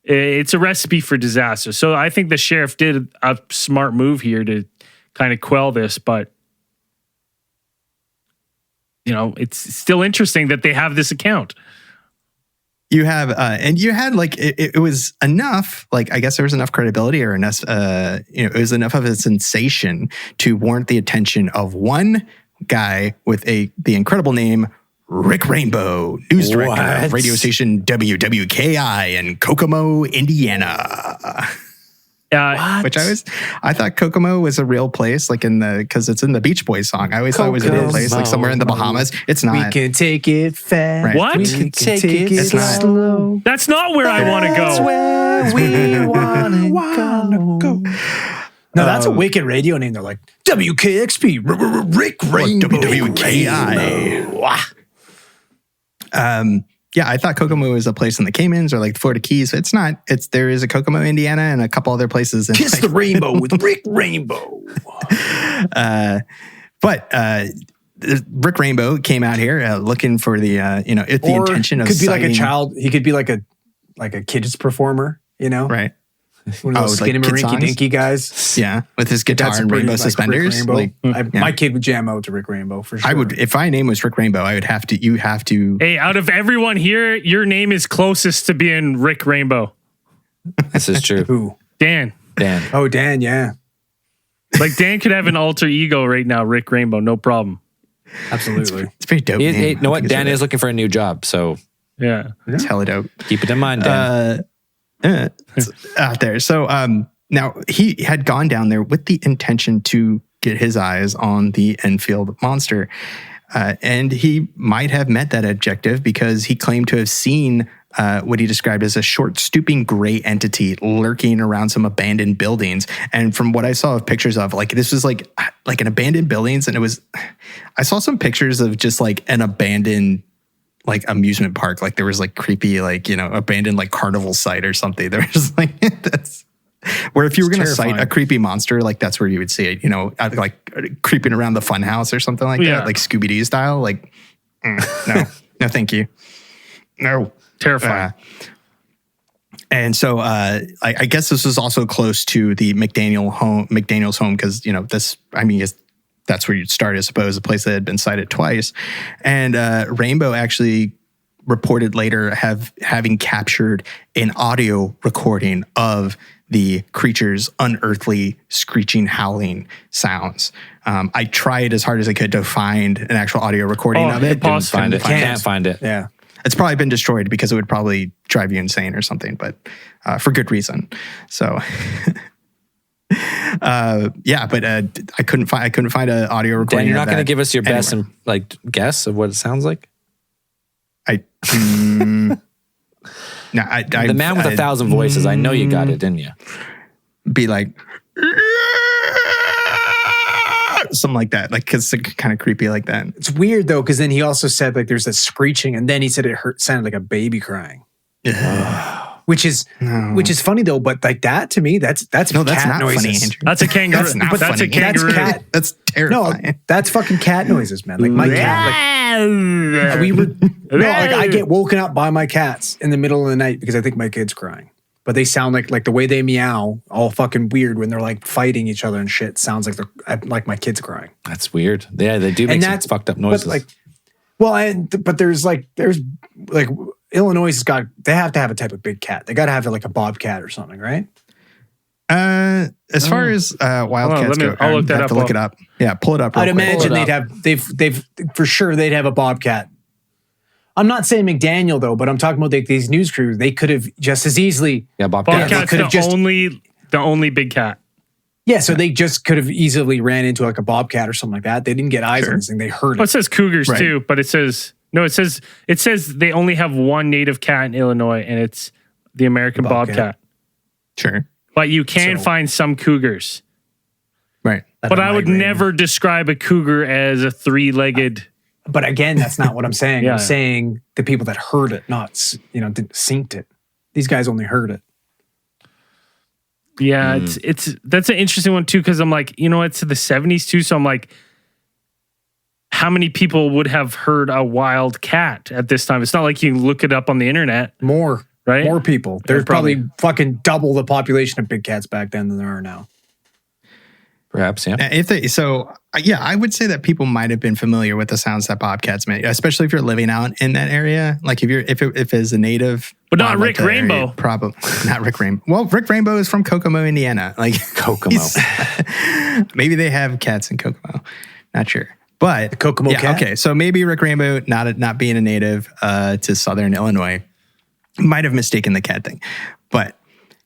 D: It's a recipe for disaster. So I think the sheriff did a smart move here to kind of quell this, but it's still interesting that they have this account.
C: You have, and you had like, it was enough, like, I guess there was enough credibility or enough, it was enough of a sensation to warrant the attention of one guy with the incredible name, Rick Rainbow, news director of radio station WWKI in Kokomo, Indiana. Which I thought Kokomo was a real place, like because it's in the Beach Boys song. I always thought it was a real place, like somewhere in the Bahamas. It's not.
F: We can take it fast.
C: Right.
D: What?
F: We can take it slow.
D: That's not where I want to
F: That's
D: go.
F: where we want to go. No, that's a wicked radio name. They're like, WKXP, Rick Rainbow.
C: WKI. Yeah, I thought Kokomo was a place in the Caymans or like the Florida Keys. It's not. There is a Kokomo, Indiana, and a couple other places.
F: Kiss the Rainbow with Rick Rainbow.
C: But Rick Rainbow came out here looking for the intention of
F: could be
C: citing,
F: like a child. He could be like a kid's performer.
C: Right.
F: One of those skinny
C: like
F: rinky dinky guys.
C: Yeah, with his guitar and rainbow suspenders.
F: My kid would jam out to Rick Rainbow for sure.
C: I would, if my name was Rick Rainbow, I would have to. You have to.
D: Hey, out of everyone here, your name is closest to being Rick Rainbow.
E: This is true.
F: Who?
D: Dan.
F: Oh, Dan. Yeah.
D: Like Dan could have an alter ego right now, Rick Rainbow, no problem.
F: Absolutely.
C: It's pretty dope.
E: You know what? Dan is looking for a new job, so
D: yeah,
C: it's hella dope.
E: Keep it in mind, Dan.
C: It's out there. So now he had gone down there with the intention to get his eyes on the Enfield Monster. And he might have met that objective because he claimed to have seen what he described as a short, stooping gray entity lurking around some abandoned buildings. And from what I saw of pictures of, like, this was like an abandoned buildings. And I saw some pictures of just like an abandoned like amusement park, like there was like creepy, like, abandoned like carnival site or something. There was like, that's where if you were going to cite a creepy monster, like that's where you would see it, like creeping around the fun house or something like that, like Scooby-Doo style. Like, no, thank you. No.
D: Terrifying.
C: And so I guess this was also close to the McDaniel's home because, that's where you'd start, I suppose, a place that had been cited twice. And Rainbow actually reported later having captured an audio recording of the creature's unearthly screeching, howling sounds. I tried as hard as I could to find an actual audio recording of it.
E: Can't find it.
C: Yeah. It's probably been destroyed because it would probably drive you insane or something, but for good reason. So... but I couldn't find an audio recording.
E: Dan, you're not going to give us your best guess of what it sounds like?
C: The
E: man with 1,000 voices. I know you got it, didn't you?
C: Be like something like that, like because it's kind of creepy like that.
F: It's weird though, because then he also said like there's a screeching, and then he said it sounded like a baby crying. Which is funny though, but like that to me, that's cat
C: not
F: noises.
C: Funny, Andrew.
D: That's a kangaroo. That's a kangaroo.
C: That's terrifying.
F: No, that's fucking cat noises, man. Like my cat. I get woken up by my cats in the middle of the night because I think my kid's crying. But they sound like the way they meow, all fucking weird when they're like fighting each other and shit. Sounds like they're like my kid's crying.
E: That's weird. Yeah, they do make some fucked up noises.
F: But there's Illinois they have to have a type of big cat. They got to have like a bobcat or something, right?
C: As far as wildcats go,
D: I'll look that up.
C: Look it up. Yeah, pull it up.
F: I'd imagine they'd have a bobcat. I'm not saying McDaniel though, but I'm talking about these news crews. They could have just as easily.
E: Yeah,
D: bobcat's the only big cat.
F: Yeah, so they just could have easily ran into like a bobcat or something like that. They didn't get eyes on this thing. They heard it.
D: Well, it says cougars too, but it says they only have one native cat in Illinois, and it's the American bobcat.
C: Sure.
D: But you can find some cougars.
C: Right.
D: But I would never describe a cougar as a three-legged
F: But again, that's not what I'm saying.
D: Yeah.
F: I'm saying the people that heard it, not, didn't synced it. These guys only heard it.
D: Yeah, that's an interesting one too, because I'm like, it's the 70s too, so I'm like, how many people would have heard a wild cat at this time? It's not like you can look it up on the internet.
F: More,
D: right?
F: More people. There's probably fucking double the population of big cats back then than there are now.
E: Perhaps, yeah.
C: I would say that people might have been familiar with the sounds that bobcats make, especially if you're living out in that area. Like if it's a native,
D: but not Rick Rainbow.
C: Probably not Rick Rainbow. Well, Rick Rainbow is from Kokomo, Indiana. Like
E: Kokomo.
C: Maybe they have cats in Kokomo. Not sure. But
F: the Kokomo cat.
C: Okay, so maybe Rick Rainbow, not being a native to Southern Illinois, might have mistaken the cat thing. But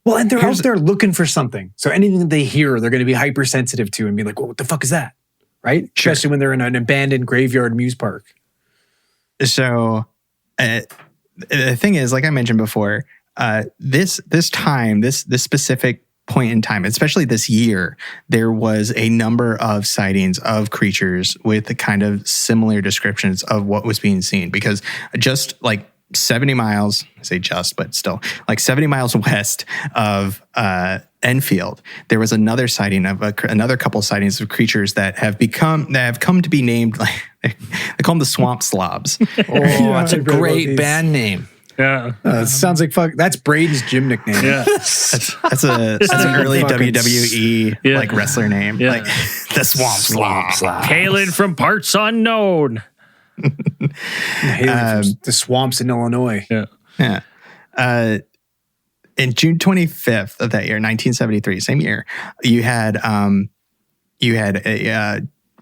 F: well, and they're out there looking for something. So anything that they hear, they're going to be hypersensitive to and be like, well, what the fuck is that? Right?
C: Sure.
F: Especially when they're in an abandoned graveyard muse park.
C: So the thing is, like I mentioned before, this specific point in time, especially this year, there was a number of sightings of creatures with the kind of similar descriptions of what was being seen. Because just like 70 miles, I say just, but still, like 70 miles west of Enfield, there was another sighting of another couple sightings of creatures that have come to be named, like they call them the swamp slobs.
E: That's a great band name.
D: Yeah,
F: sounds like fuck. That's Braden's gym nickname.
D: Yeah,
C: that's an early WWE like wrestler name.
D: Yeah.
C: Like the swamp slobs.
D: Hailing from parts unknown.
F: The swamps in Illinois.
C: Yeah. In June 25th of that year, 1973, same year, you had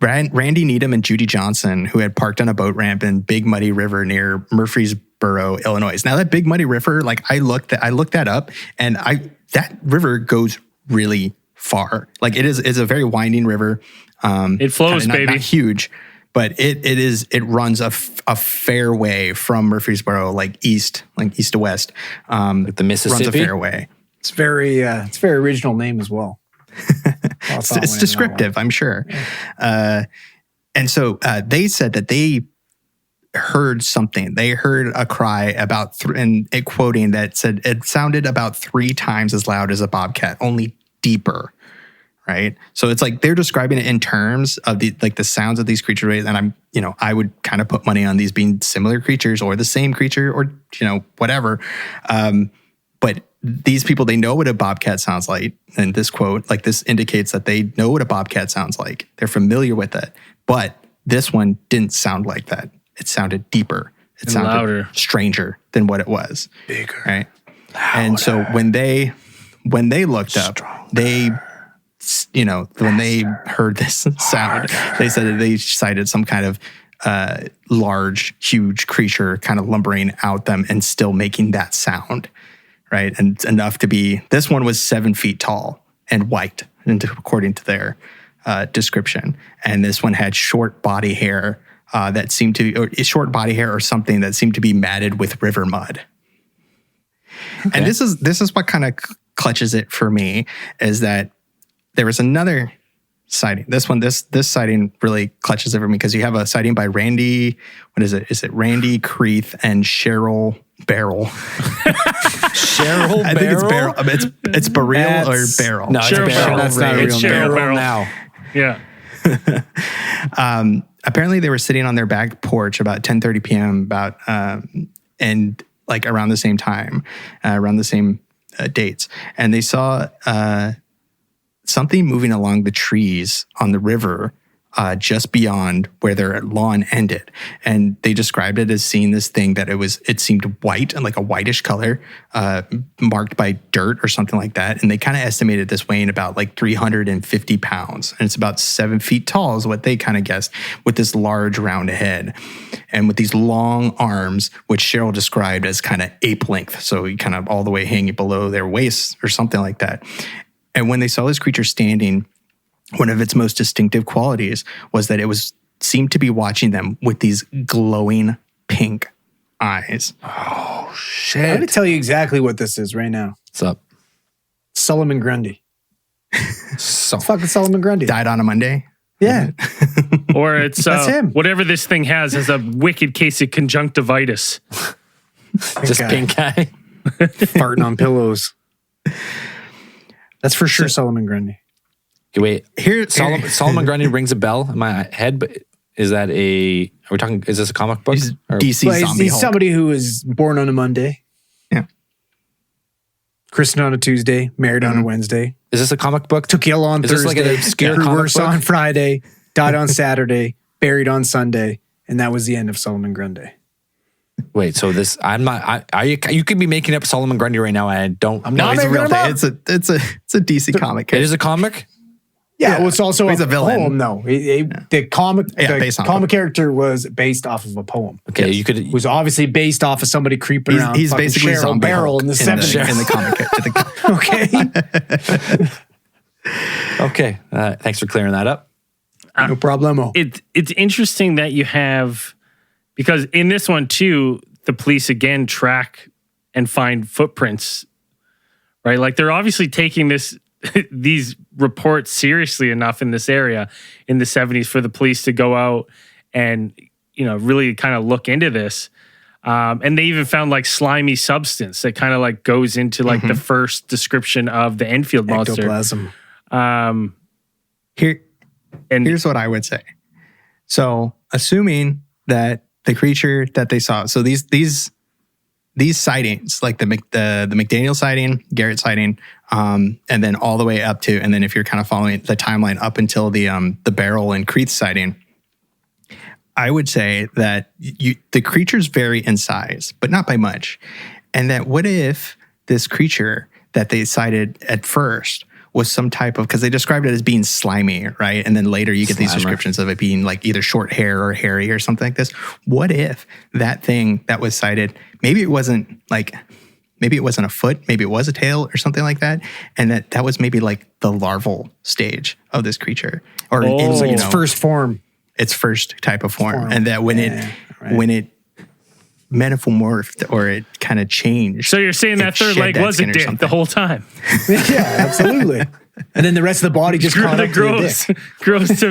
C: Randy Needham and Judy Johnson, who had parked on a boat ramp in Big Muddy River near Murfreesboro, Illinois. Now that Big Muddy River, like I looked that up, and that river goes really far. Like it's a very winding river.
D: It flows, baby.
C: Not huge, but it runs a fair way from Murfreesboro, like east to west.
E: Like the Mississippi.
C: Runs a fair way.
F: It's very original name as well.
C: It's descriptive, I'm sure. And so they said that they heard something. They heard a cry quoting that said it sounded about 3 times as loud as a bobcat, only deeper. Right. So it's like they're describing it in terms of the sounds of these creatures. And I would kind of put money on these being similar creatures or the same creature or, whatever. But these people, they know what a bobcat sounds like. And this quote, like this indicates that they know what a bobcat sounds like. They're familiar with it. But this one didn't sound like that. It sounded deeper. It sounded louder, stranger than what it was.
F: Bigger.
C: Right. Louder. And so when they looked up, when they heard this sound, they said that they sighted some kind of large, huge creature kind of lumbering out them and still making that sound, right? And enough to be, this one was 7 feet tall and white, according to their description. And this one had short body hair that seemed to, or short body hair or something that seemed to be matted with river mud. Okay. And this is what kind of clutches it for me, is that there was another sighting. This sighting really clutches it for me because you have a sighting by Randy. What is it? Is it Randy Creeth and Cheryl Barrel?
E: Cheryl Barrel?
C: I think it's Barrel. It's Barrel or Barrel.
E: No,
D: Cheryl
E: Barrel.
D: That's
E: not a real
D: It's
E: name.
D: Cheryl Barrel
E: now.
D: Yeah.
C: Apparently, they were sitting on their back porch about 10:30 p.m. And like around the same time, around the same dates, and they saw something moving along the trees on the river just beyond where their lawn ended. And they described it as seeing this thing that it seemed white and like a whitish color, marked by dirt or something like that. And they kind of estimated this weighing about like 350 pounds. And it's about 7 feet tall is what they kind of guessed, with this large round head and with these long arms, which Cheryl described as kind of ape length. So you kind of all the way hanging below their waists or something like that. And when they saw this creature standing, one of its most distinctive qualities was that it seemed to be watching them with these glowing pink eyes.
E: Oh, shit.
F: I'm going to tell you exactly what this is right now.
E: What's up?
F: Solomon Grundy.
E: So
F: It's fucking Solomon Grundy.
C: Died on a Monday.
F: Yeah.
D: Or it's
F: That's him.
D: whatever this thing has a wicked case of conjunctivitis.
E: Just pink eye.
F: Farting on pillows. That's for sure Solomon Grundy.
E: Okay, wait. Here, Solomon Grundy rings a bell in my head, but is that is this a comic book?
C: He's
E: Or-
C: DC
F: Well,
C: zombie
F: he's
C: Hulk.
F: somebody who was born on a Monday.
C: Yeah.
F: Christened on a Tuesday, married on a Wednesday,
E: Is this a comic book?
F: took ill on
E: Is this
F: Thursday,
E: like an obscure
F: grew
E: comic
F: worse
E: book?
F: on Friday, died on Saturday, buried on Sunday, and that was the end of Solomon Grundy.
E: Wait, so this, I'm not, you could be making up Solomon Grundy right now and I don't.
F: I'm
C: No,
F: not
C: he's a
F: making
C: real
F: him
C: thing.
F: up.
C: It's a DC comic.
E: It is a comic?
F: Yeah, well, it's also
C: he's a villain.
F: poem, though. The comic,
C: based
F: the
C: on
F: comic character was based off of a poem.
E: Okay, you could.
F: It was obviously based off of somebody creeping around.
C: He's
F: fucking
C: basically
F: Cheryl
C: zombie
F: Barrel
C: Hulk
F: in the 70s.
C: in the comic.
F: Okay,
E: Okay, thanks for clearing that up.
F: no problemo.
D: It's interesting that you have, because in this one too, the police again track and find footprints, right? Like they're obviously taking these reports seriously enough in this area in the 70s for the police to go out and, really kind of look into this. And they even found like slimy substance that kind of like goes into like the first description of the Enfield Monster.
F: Ectoplasm.
C: Here's what I would say. So, assuming that the creature that they saw, so these sightings, like the McDaniel sighting, Garrett sighting, and then all the way up to, and then if you're kind of following the timeline up until the Barrel and Creeth sighting, I would say that the creatures vary in size, but not by much. And that what if this creature that they sighted at first was some type of, because they described it as being slimy, right? And then later you get these descriptions of it being like either short hair or hairy or something like this. What if that thing that was sighted, maybe it wasn't a foot, maybe it was a tail or something like that, and that was maybe like the larval stage of this creature, or
F: Its first form.
C: its first type of form. And that when it metamorphed or it kind of changed.
D: So you're saying that third leg was a dick the whole time?
F: Yeah, absolutely. And then the rest of the body just caught up to the dick.
D: grows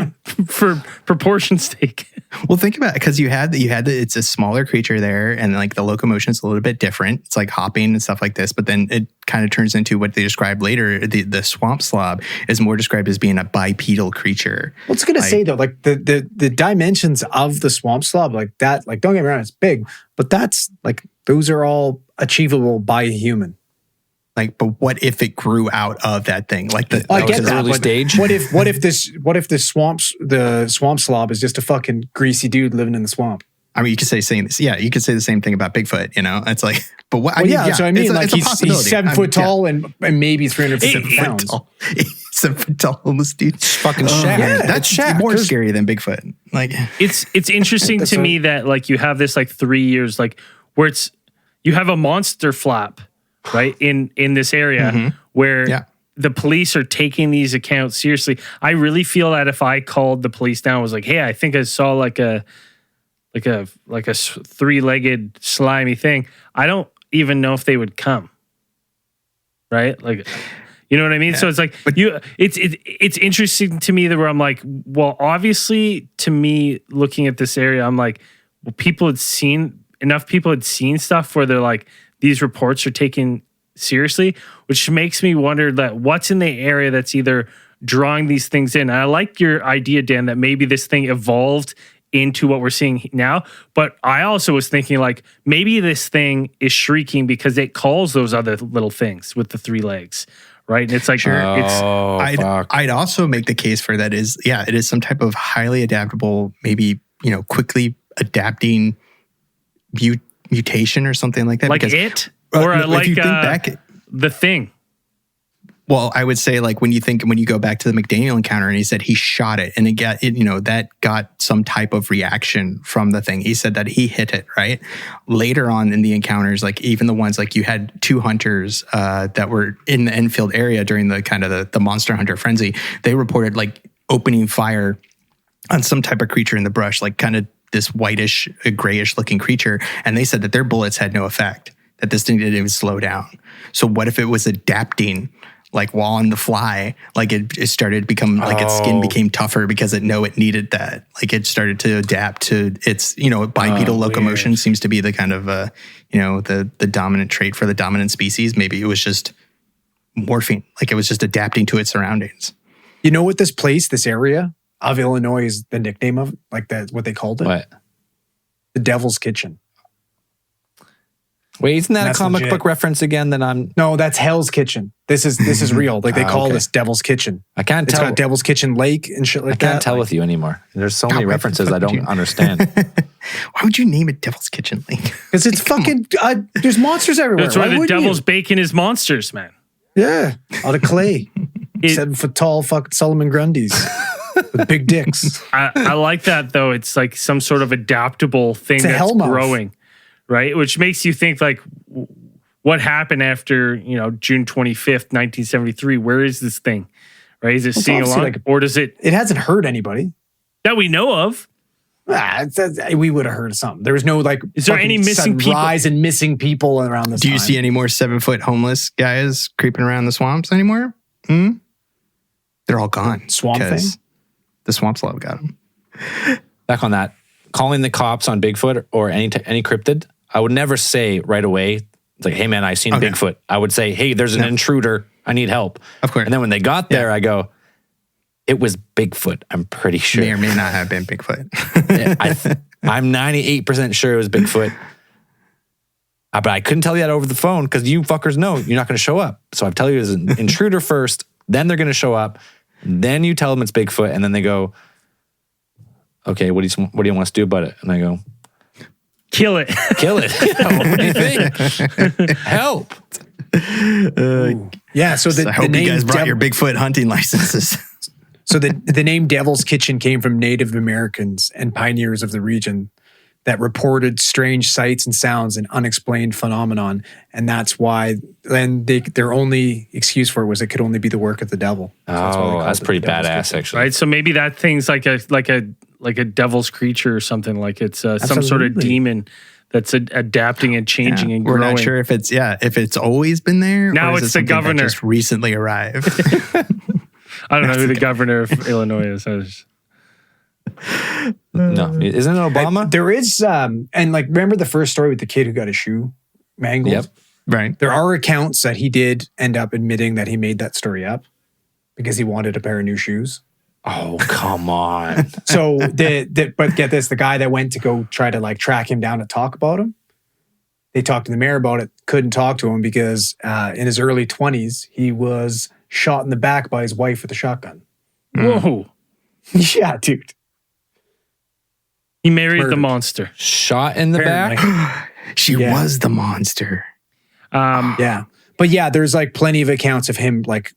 D: for proportion's sake.
C: Well, think about it, because it's a smaller creature there, and like the locomotion is a little bit different. It's like hopping and stuff like this, but then it kind of turns into what they describe later. The swamp slob is more described as being a bipedal creature.
F: Well, it's gonna say though, like the dimensions of the swamp slob, like that, like don't get me wrong, it's big, but that's like those are all achievable by a human.
C: Like, but what if it grew out of that thing? Like
F: I get that.
E: early
F: But
E: stage.
F: what if the swamp slob is just a fucking greasy dude living in the swamp?
C: I mean, you could say you could say the same thing about Bigfoot. It's like, but what?
F: That's what I mean. Like he's 7 foot tall and maybe 350 pounds.
C: He's 7 foot tall, homeless dude.
E: Fucking Shaq.
F: Yeah,
C: That's
F: it's Shaq.
C: more scary than Bigfoot. Like,
D: It's interesting to me that like you have this like 3 years like where you have a monster flap, right, in this area where the police are taking these accounts seriously. I really feel that if I called the police down, was like, hey, I think I saw like a three-legged slimy thing, I don't even know if they would come. Right? Like, you know what I mean? Yeah. So it's like it's interesting to me that where I'm like, well, obviously to me looking at this area, I'm like, well, people had seen stuff where they're like, these reports are taken seriously, which makes me wonder that what's in the area that's either drawing these things in. And I like your idea, Dan, that maybe this thing evolved into what we're seeing now. But I also was thinking like maybe this thing is shrieking because it calls those other little things with the 3 legs, right? And it's like,
C: I'd also make the case for that is, it is some type of highly adaptable, maybe, quickly adapting mutation or something like that.
D: Like
C: because,
D: it? Or
C: if you think back,
D: the thing.
C: Well, I would say like when you go back to the McDaniel encounter and he said he shot it and that got some type of reaction from the thing. He said that he hit it, right? Later on in the encounters, like even the ones like you had 2 hunters that were in the Enfield area during the kind of the monster hunter frenzy, they reported like opening fire on some type of creature in the brush, like kind of this whitish, grayish looking creature. And they said that their bullets had no effect, that this thing didn't even slow down. So what if it was adapting like while on the fly, like it started to become like its skin became tougher because it needed that. Like it started to adapt to its, bipedal locomotion
D: weird.
C: seems to be the kind of, the dominant trait for the dominant species. Maybe it was just morphing, like it was just adapting to its surroundings.
F: You know what this area of Illinois is the nickname of? Like that's what they called it?
E: What?
F: The Devil's Kitchen.
E: Wait, isn't that
F: That's
E: a comic
F: legit.
E: book reference again? That I'm.
F: No, that's Hell's Kitchen. This is real. Like they call this Devil's Kitchen.
E: I can't
F: It's
E: tell.
F: got Devil's Kitchen Lake and shit like
E: I
F: that.
E: can't tell with you anymore. There's so many
C: why the
E: references
C: fuck
E: I
C: would
E: don't
C: you-
E: understand.
C: Why would you name it Devil's Kitchen Lake?
F: Because it's fucking. There's monsters everywhere.
D: That's why the
F: wouldn't
D: devil's
F: you?
D: bacon is monsters, man.
F: Yeah, out of clay. 7-foot tall fucking Solomon Grundys with big dicks.
D: I like that though. It's like some sort of adaptable thing
F: It's a
D: that's
F: hellmouth.
D: growing, right? Which makes you think like, what happened after June 25th, 1973? Where is this thing? Right? Is it seeing
F: obviously
D: along,
F: like-
D: or does it
F: It hasn't hurt anybody.
D: that we know of?
F: We would have heard of something. There was no like.
D: Is there
F: fucking
D: any missing
F: sudden
D: people?
F: rise and missing people around this
C: Do you
F: time.
C: see any more 7-foot homeless guys creeping around the swamps anymore? They're all gone.
F: Swamp thing?
C: 'cause the swamp love got them.
E: Back on that, calling the cops on Bigfoot or any cryptid, I would never say right away, like, hey man, I seen
C: Okay.
E: Bigfoot. I would say, hey, there's an intruder. I need help.
C: Of course.
E: And then when they got there, I go, it was Bigfoot. I'm pretty sure.
C: May or may not have been Bigfoot.
E: I'm 98% sure it was Bigfoot. But I couldn't tell you that over the phone because you fuckers know you're not going to show up. So I tell you it's an intruder first, then they're going to show up. Then you tell them it's Bigfoot, and then they go, okay, what do you want us to do about it? And I go,
D: Kill it.
E: kill it. What do you think? Help.
F: Yeah, so
C: I hope you guys brought your Bigfoot hunting licenses.
F: So the name Devil's Kitchen came from Native Americans and pioneers of the region that reported strange sights and sounds and unexplained phenomenon, and that's why. Then their only excuse for it was it could only be the work of the devil. So why they
E: Oh,
F: called
E: that's
F: it
E: pretty
F: the Devil's
E: badass,
F: Kitchen.
E: actually.
D: Right. So maybe that thing's like a devil's creature or something. Like it's some sort of
F: Absolutely.
D: demon that's adapting and changing and
C: We're
D: growing.
C: not sure if it's always been there.
D: Now
C: or is
D: it's
C: it
D: the
C: something that
D: governor.
C: just recently arrived.
D: I don't know who the governor of Illinois is.
E: No, isn't it Obama?
F: There is, and like remember the first story with the kid who got his shoe mangled.
E: Yep.
C: Right.
F: There are accounts that he did end up admitting that he made that story up because he wanted a pair of new shoes.
E: Oh, come on.
F: So but get this, the guy that went to go try to like track him down to talk about him, they talked to the mayor about it, couldn't talk to him because in his early 20s, he was shot in the back by his wife with a shotgun.
D: Whoa.
F: Yeah, dude.
D: He married the
F: Murdered.
D: monster.
E: Shot in the
F: Apparently.
E: back?
C: She
F: Yeah.
C: was the monster.
F: Yeah. But yeah, there's like plenty of accounts of him like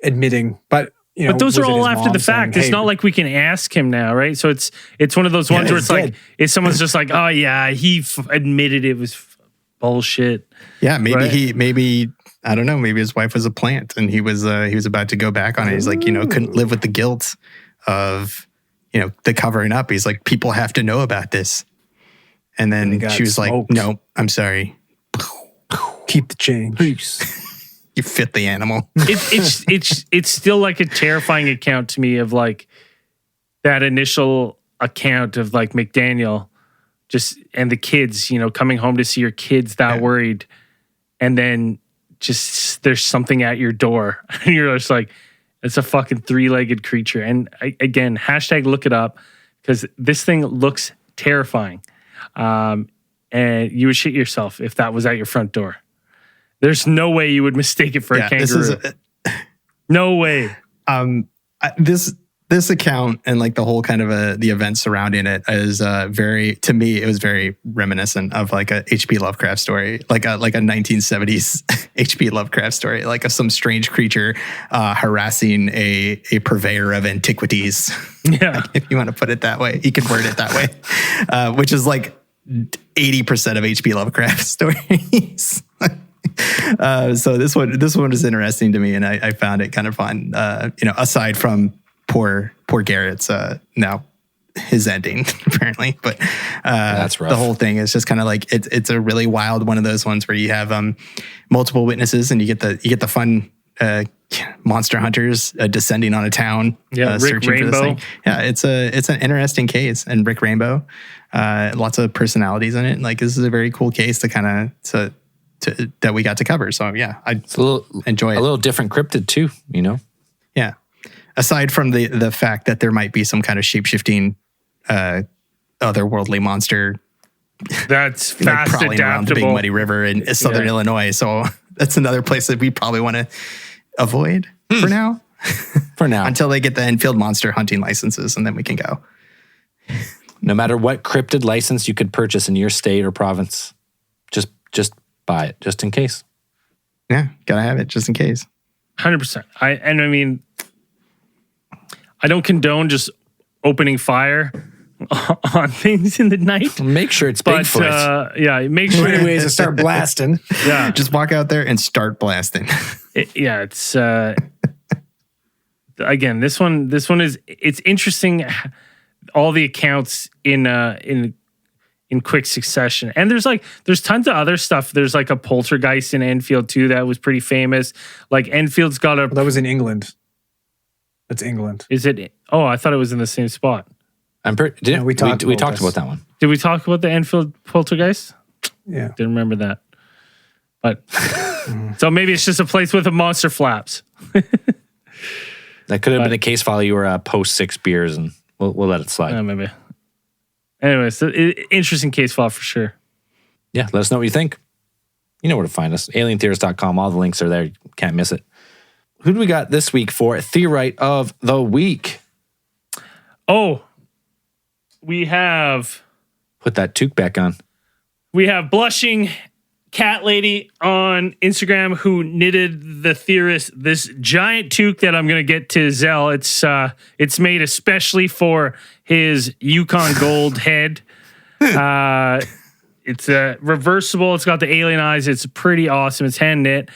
F: admitting, but
D: But those are
F: was it
D: all
F: his
D: after
F: mom
D: the
F: saying,
D: fact. It's
F: "Hey,
D: not like we can ask him now, right? So it's one of those ones where
F: he's
D: it's like,
F: dead.
D: if someone's just like, oh yeah, he admitted it was bullshit.
C: Yeah, maybe
D: Right.
C: maybe I don't know. Maybe his wife was a plant, and he was about to go back on it. He's like, couldn't live with the guilt of the covering up. He's like, people have to know about this. And
F: And he
C: then
F: got
C: she was
F: smoked.
C: like, no, I'm sorry.
F: keep the change."
C: You fit the animal.
D: It's still like a terrifying account to me of like that initial account of like McDaniel just and the kids, coming home to see your kids that worried, and then just there's something at your door, and you're just like, it's a fucking 3-legged creature. And again, hashtag look it up because this thing looks terrifying, and you would shit yourself if that was at your front door. There's no way you would mistake it for a kangaroo. No way.
C: This account and like the whole kind of the event surrounding it is to me, it was very reminiscent of like a H.P. Lovecraft story, like a 1970s H.P. Lovecraft story, like of some strange creature harassing a purveyor of antiquities.
D: Yeah.
C: If you want to put it that way, you can word it that way, which is like 80% of H.P. Lovecraft stories. So this one is interesting to me, and I found it kind of fun. Aside from poor Garrett's now his ending apparently, but
E: That's rough.
C: the whole thing is just kind of like it's a really wild one of those ones where you have multiple witnesses and you get the fun monster hunters descending on a town.
D: Rick
C: searching
D: Rainbow.
C: for this thing. Yeah, it's an interesting case, and Rick Rainbow, lots of personalities in it. Like, this is a very cool case to that we got to cover. So yeah, enjoy it.
E: A little different cryptid too, you know?
C: Yeah. Aside from the fact that there might be some kind of shape-shifting otherworldly monster
D: That's fast
C: prowling around the Big
D: adaptable.
C: Muddy River in southern Illinois. So that's another place that we probably want to avoid for now.
E: For now.
C: Until they get the Enfield Monster hunting licenses, and then we can go.
E: No matter what cryptid license you could purchase in your state or province, just buy it, just in case.
C: Yeah, gotta have it just in case.
D: 100%. I don't condone just opening fire on things in the night.
E: Make sure it's
D: But
E: Bigfoot.
D: make sure.
F: Anyways, to start blasting.
D: Yeah,
C: Just walk out there and start blasting.
D: it's again, this one is, it's interesting, all the accounts in quick succession. And there's tons of other stuff. There's like a poltergeist in Enfield too that was pretty famous. Like Enfield's got a
F: That was in England. That's England.
D: Is it? Oh, I thought it was in the same spot.
E: We talked
F: about
E: about that one.
D: Did we talk about the Enfield poltergeist?
F: Yeah.
D: Didn't remember that. But so maybe it's just a place with a monster flaps.
E: That could have been a case file you were post 6 beers, and we'll let it slide.
D: Maybe. Anyways, interesting case file for sure.
E: Yeah, let us know what you think. You know where to find us. alientheorist.com. All the links are there. You can't miss it. Who do we got this week for Theorite of the Week?
D: Oh, we have
E: Put that toque back on.
D: Blushing Cat Lady on Instagram who knitted the Theorist this giant toque that I'm going to get to Zell. It's made especially for his Yukon Gold head. It's reversible. It's got the alien eyes. It's pretty awesome. It's hand knit.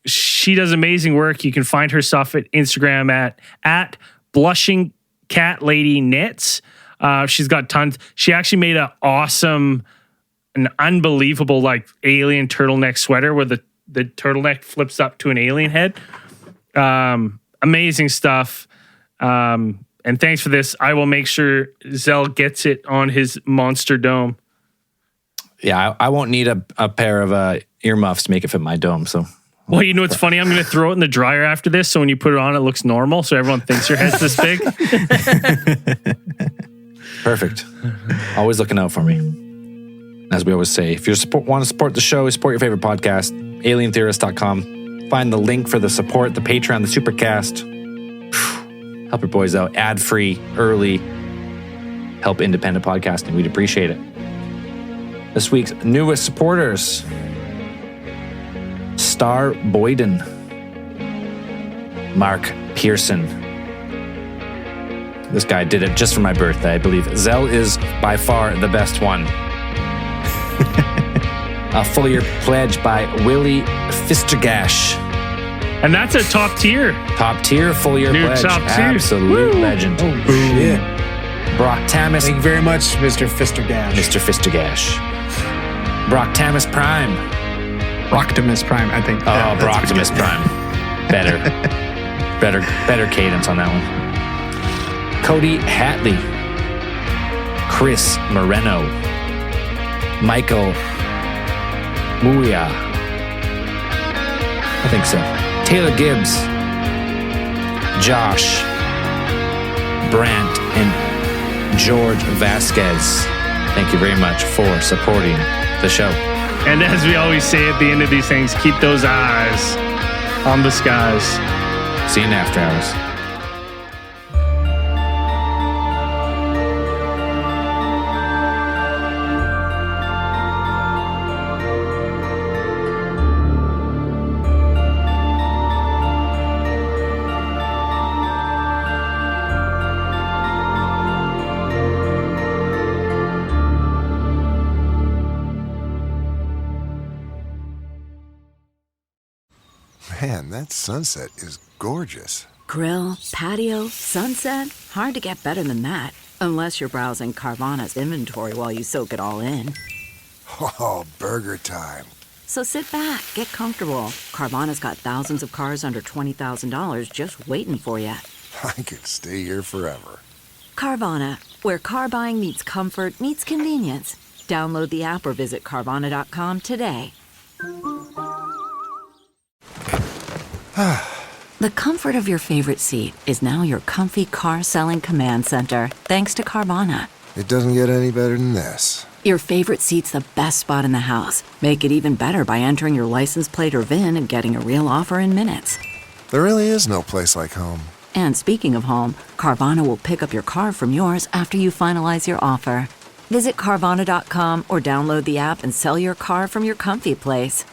D: She does amazing work. You can find her stuff at Instagram at Blushing Cat Lady Knits. She's got tons. She actually made an unbelievable like alien turtleneck sweater where the turtleneck flips up to an alien head. Amazing stuff. And thanks for this. I will make sure Zell gets it on his monster dome.
E: Yeah, I won't need a pair of earmuffs to make it fit my dome. So,
D: Well, you know what's funny? I'm going to throw it in the dryer after this, so when you put it on, it looks normal, so everyone thinks your head's this big.
E: perfect. Always looking out for me. As we always say, if you want to support the show, support your favorite podcast, alientheorist.com. Find the link for the support, the Patreon, the Supercast. Help your boys out. Ad-free, early. Help independent podcasting. We'd appreciate it. This week's newest supporters: Star Boyden, Mark Pearson. This guy did it just for my birthday, I believe. Zell is by far the best one. A full year pledge by Willie Fistergash.
D: And that's a top tier.
E: Top tier full year
D: New
E: pledge.
D: top tier.
E: Absolute
D: Woo.
E: legend.
F: Oh, shit.
E: Brock Tamas.
F: Thank you very much, Mr. Fistergash.
E: Mr. Fistergash. Brock Tamas Prime.
C: Roctimus Prime, I think.
E: Oh, Brocktimus Prime. Better cadence on that one. Cody Hatley. Chris Moreno. Michael Muya. I think so. Taylor Gibbs. Josh. Brandt and George Vasquez. Thank you very much for supporting the show.
D: And as we always say at the end of these things, keep those eyes on the skies.
E: See you in after hours.
B: Man, that sunset is gorgeous.
A: Grill, patio, sunset. Hard to get better than that. Unless you're browsing Carvana's inventory while you soak it all in.
B: Oh, burger time.
A: So sit back, get comfortable. Carvana's got thousands of cars under $20,000 just waiting for you.
B: I could stay here forever.
A: Carvana, where car buying meets comfort meets convenience. Download the app or visit Carvana.com today. The comfort of your favorite seat is now your comfy car selling command center, thanks to Carvana.
B: It doesn't get any better than this.
A: Your favorite seat's the best spot in the house. Make it even better by entering your license plate or VIN and getting a real offer in minutes.
B: There really is no place like home.
A: And speaking of home, Carvana will pick up your car from yours after you finalize your offer. Visit Carvana.com or download the app and sell your car from your comfy place.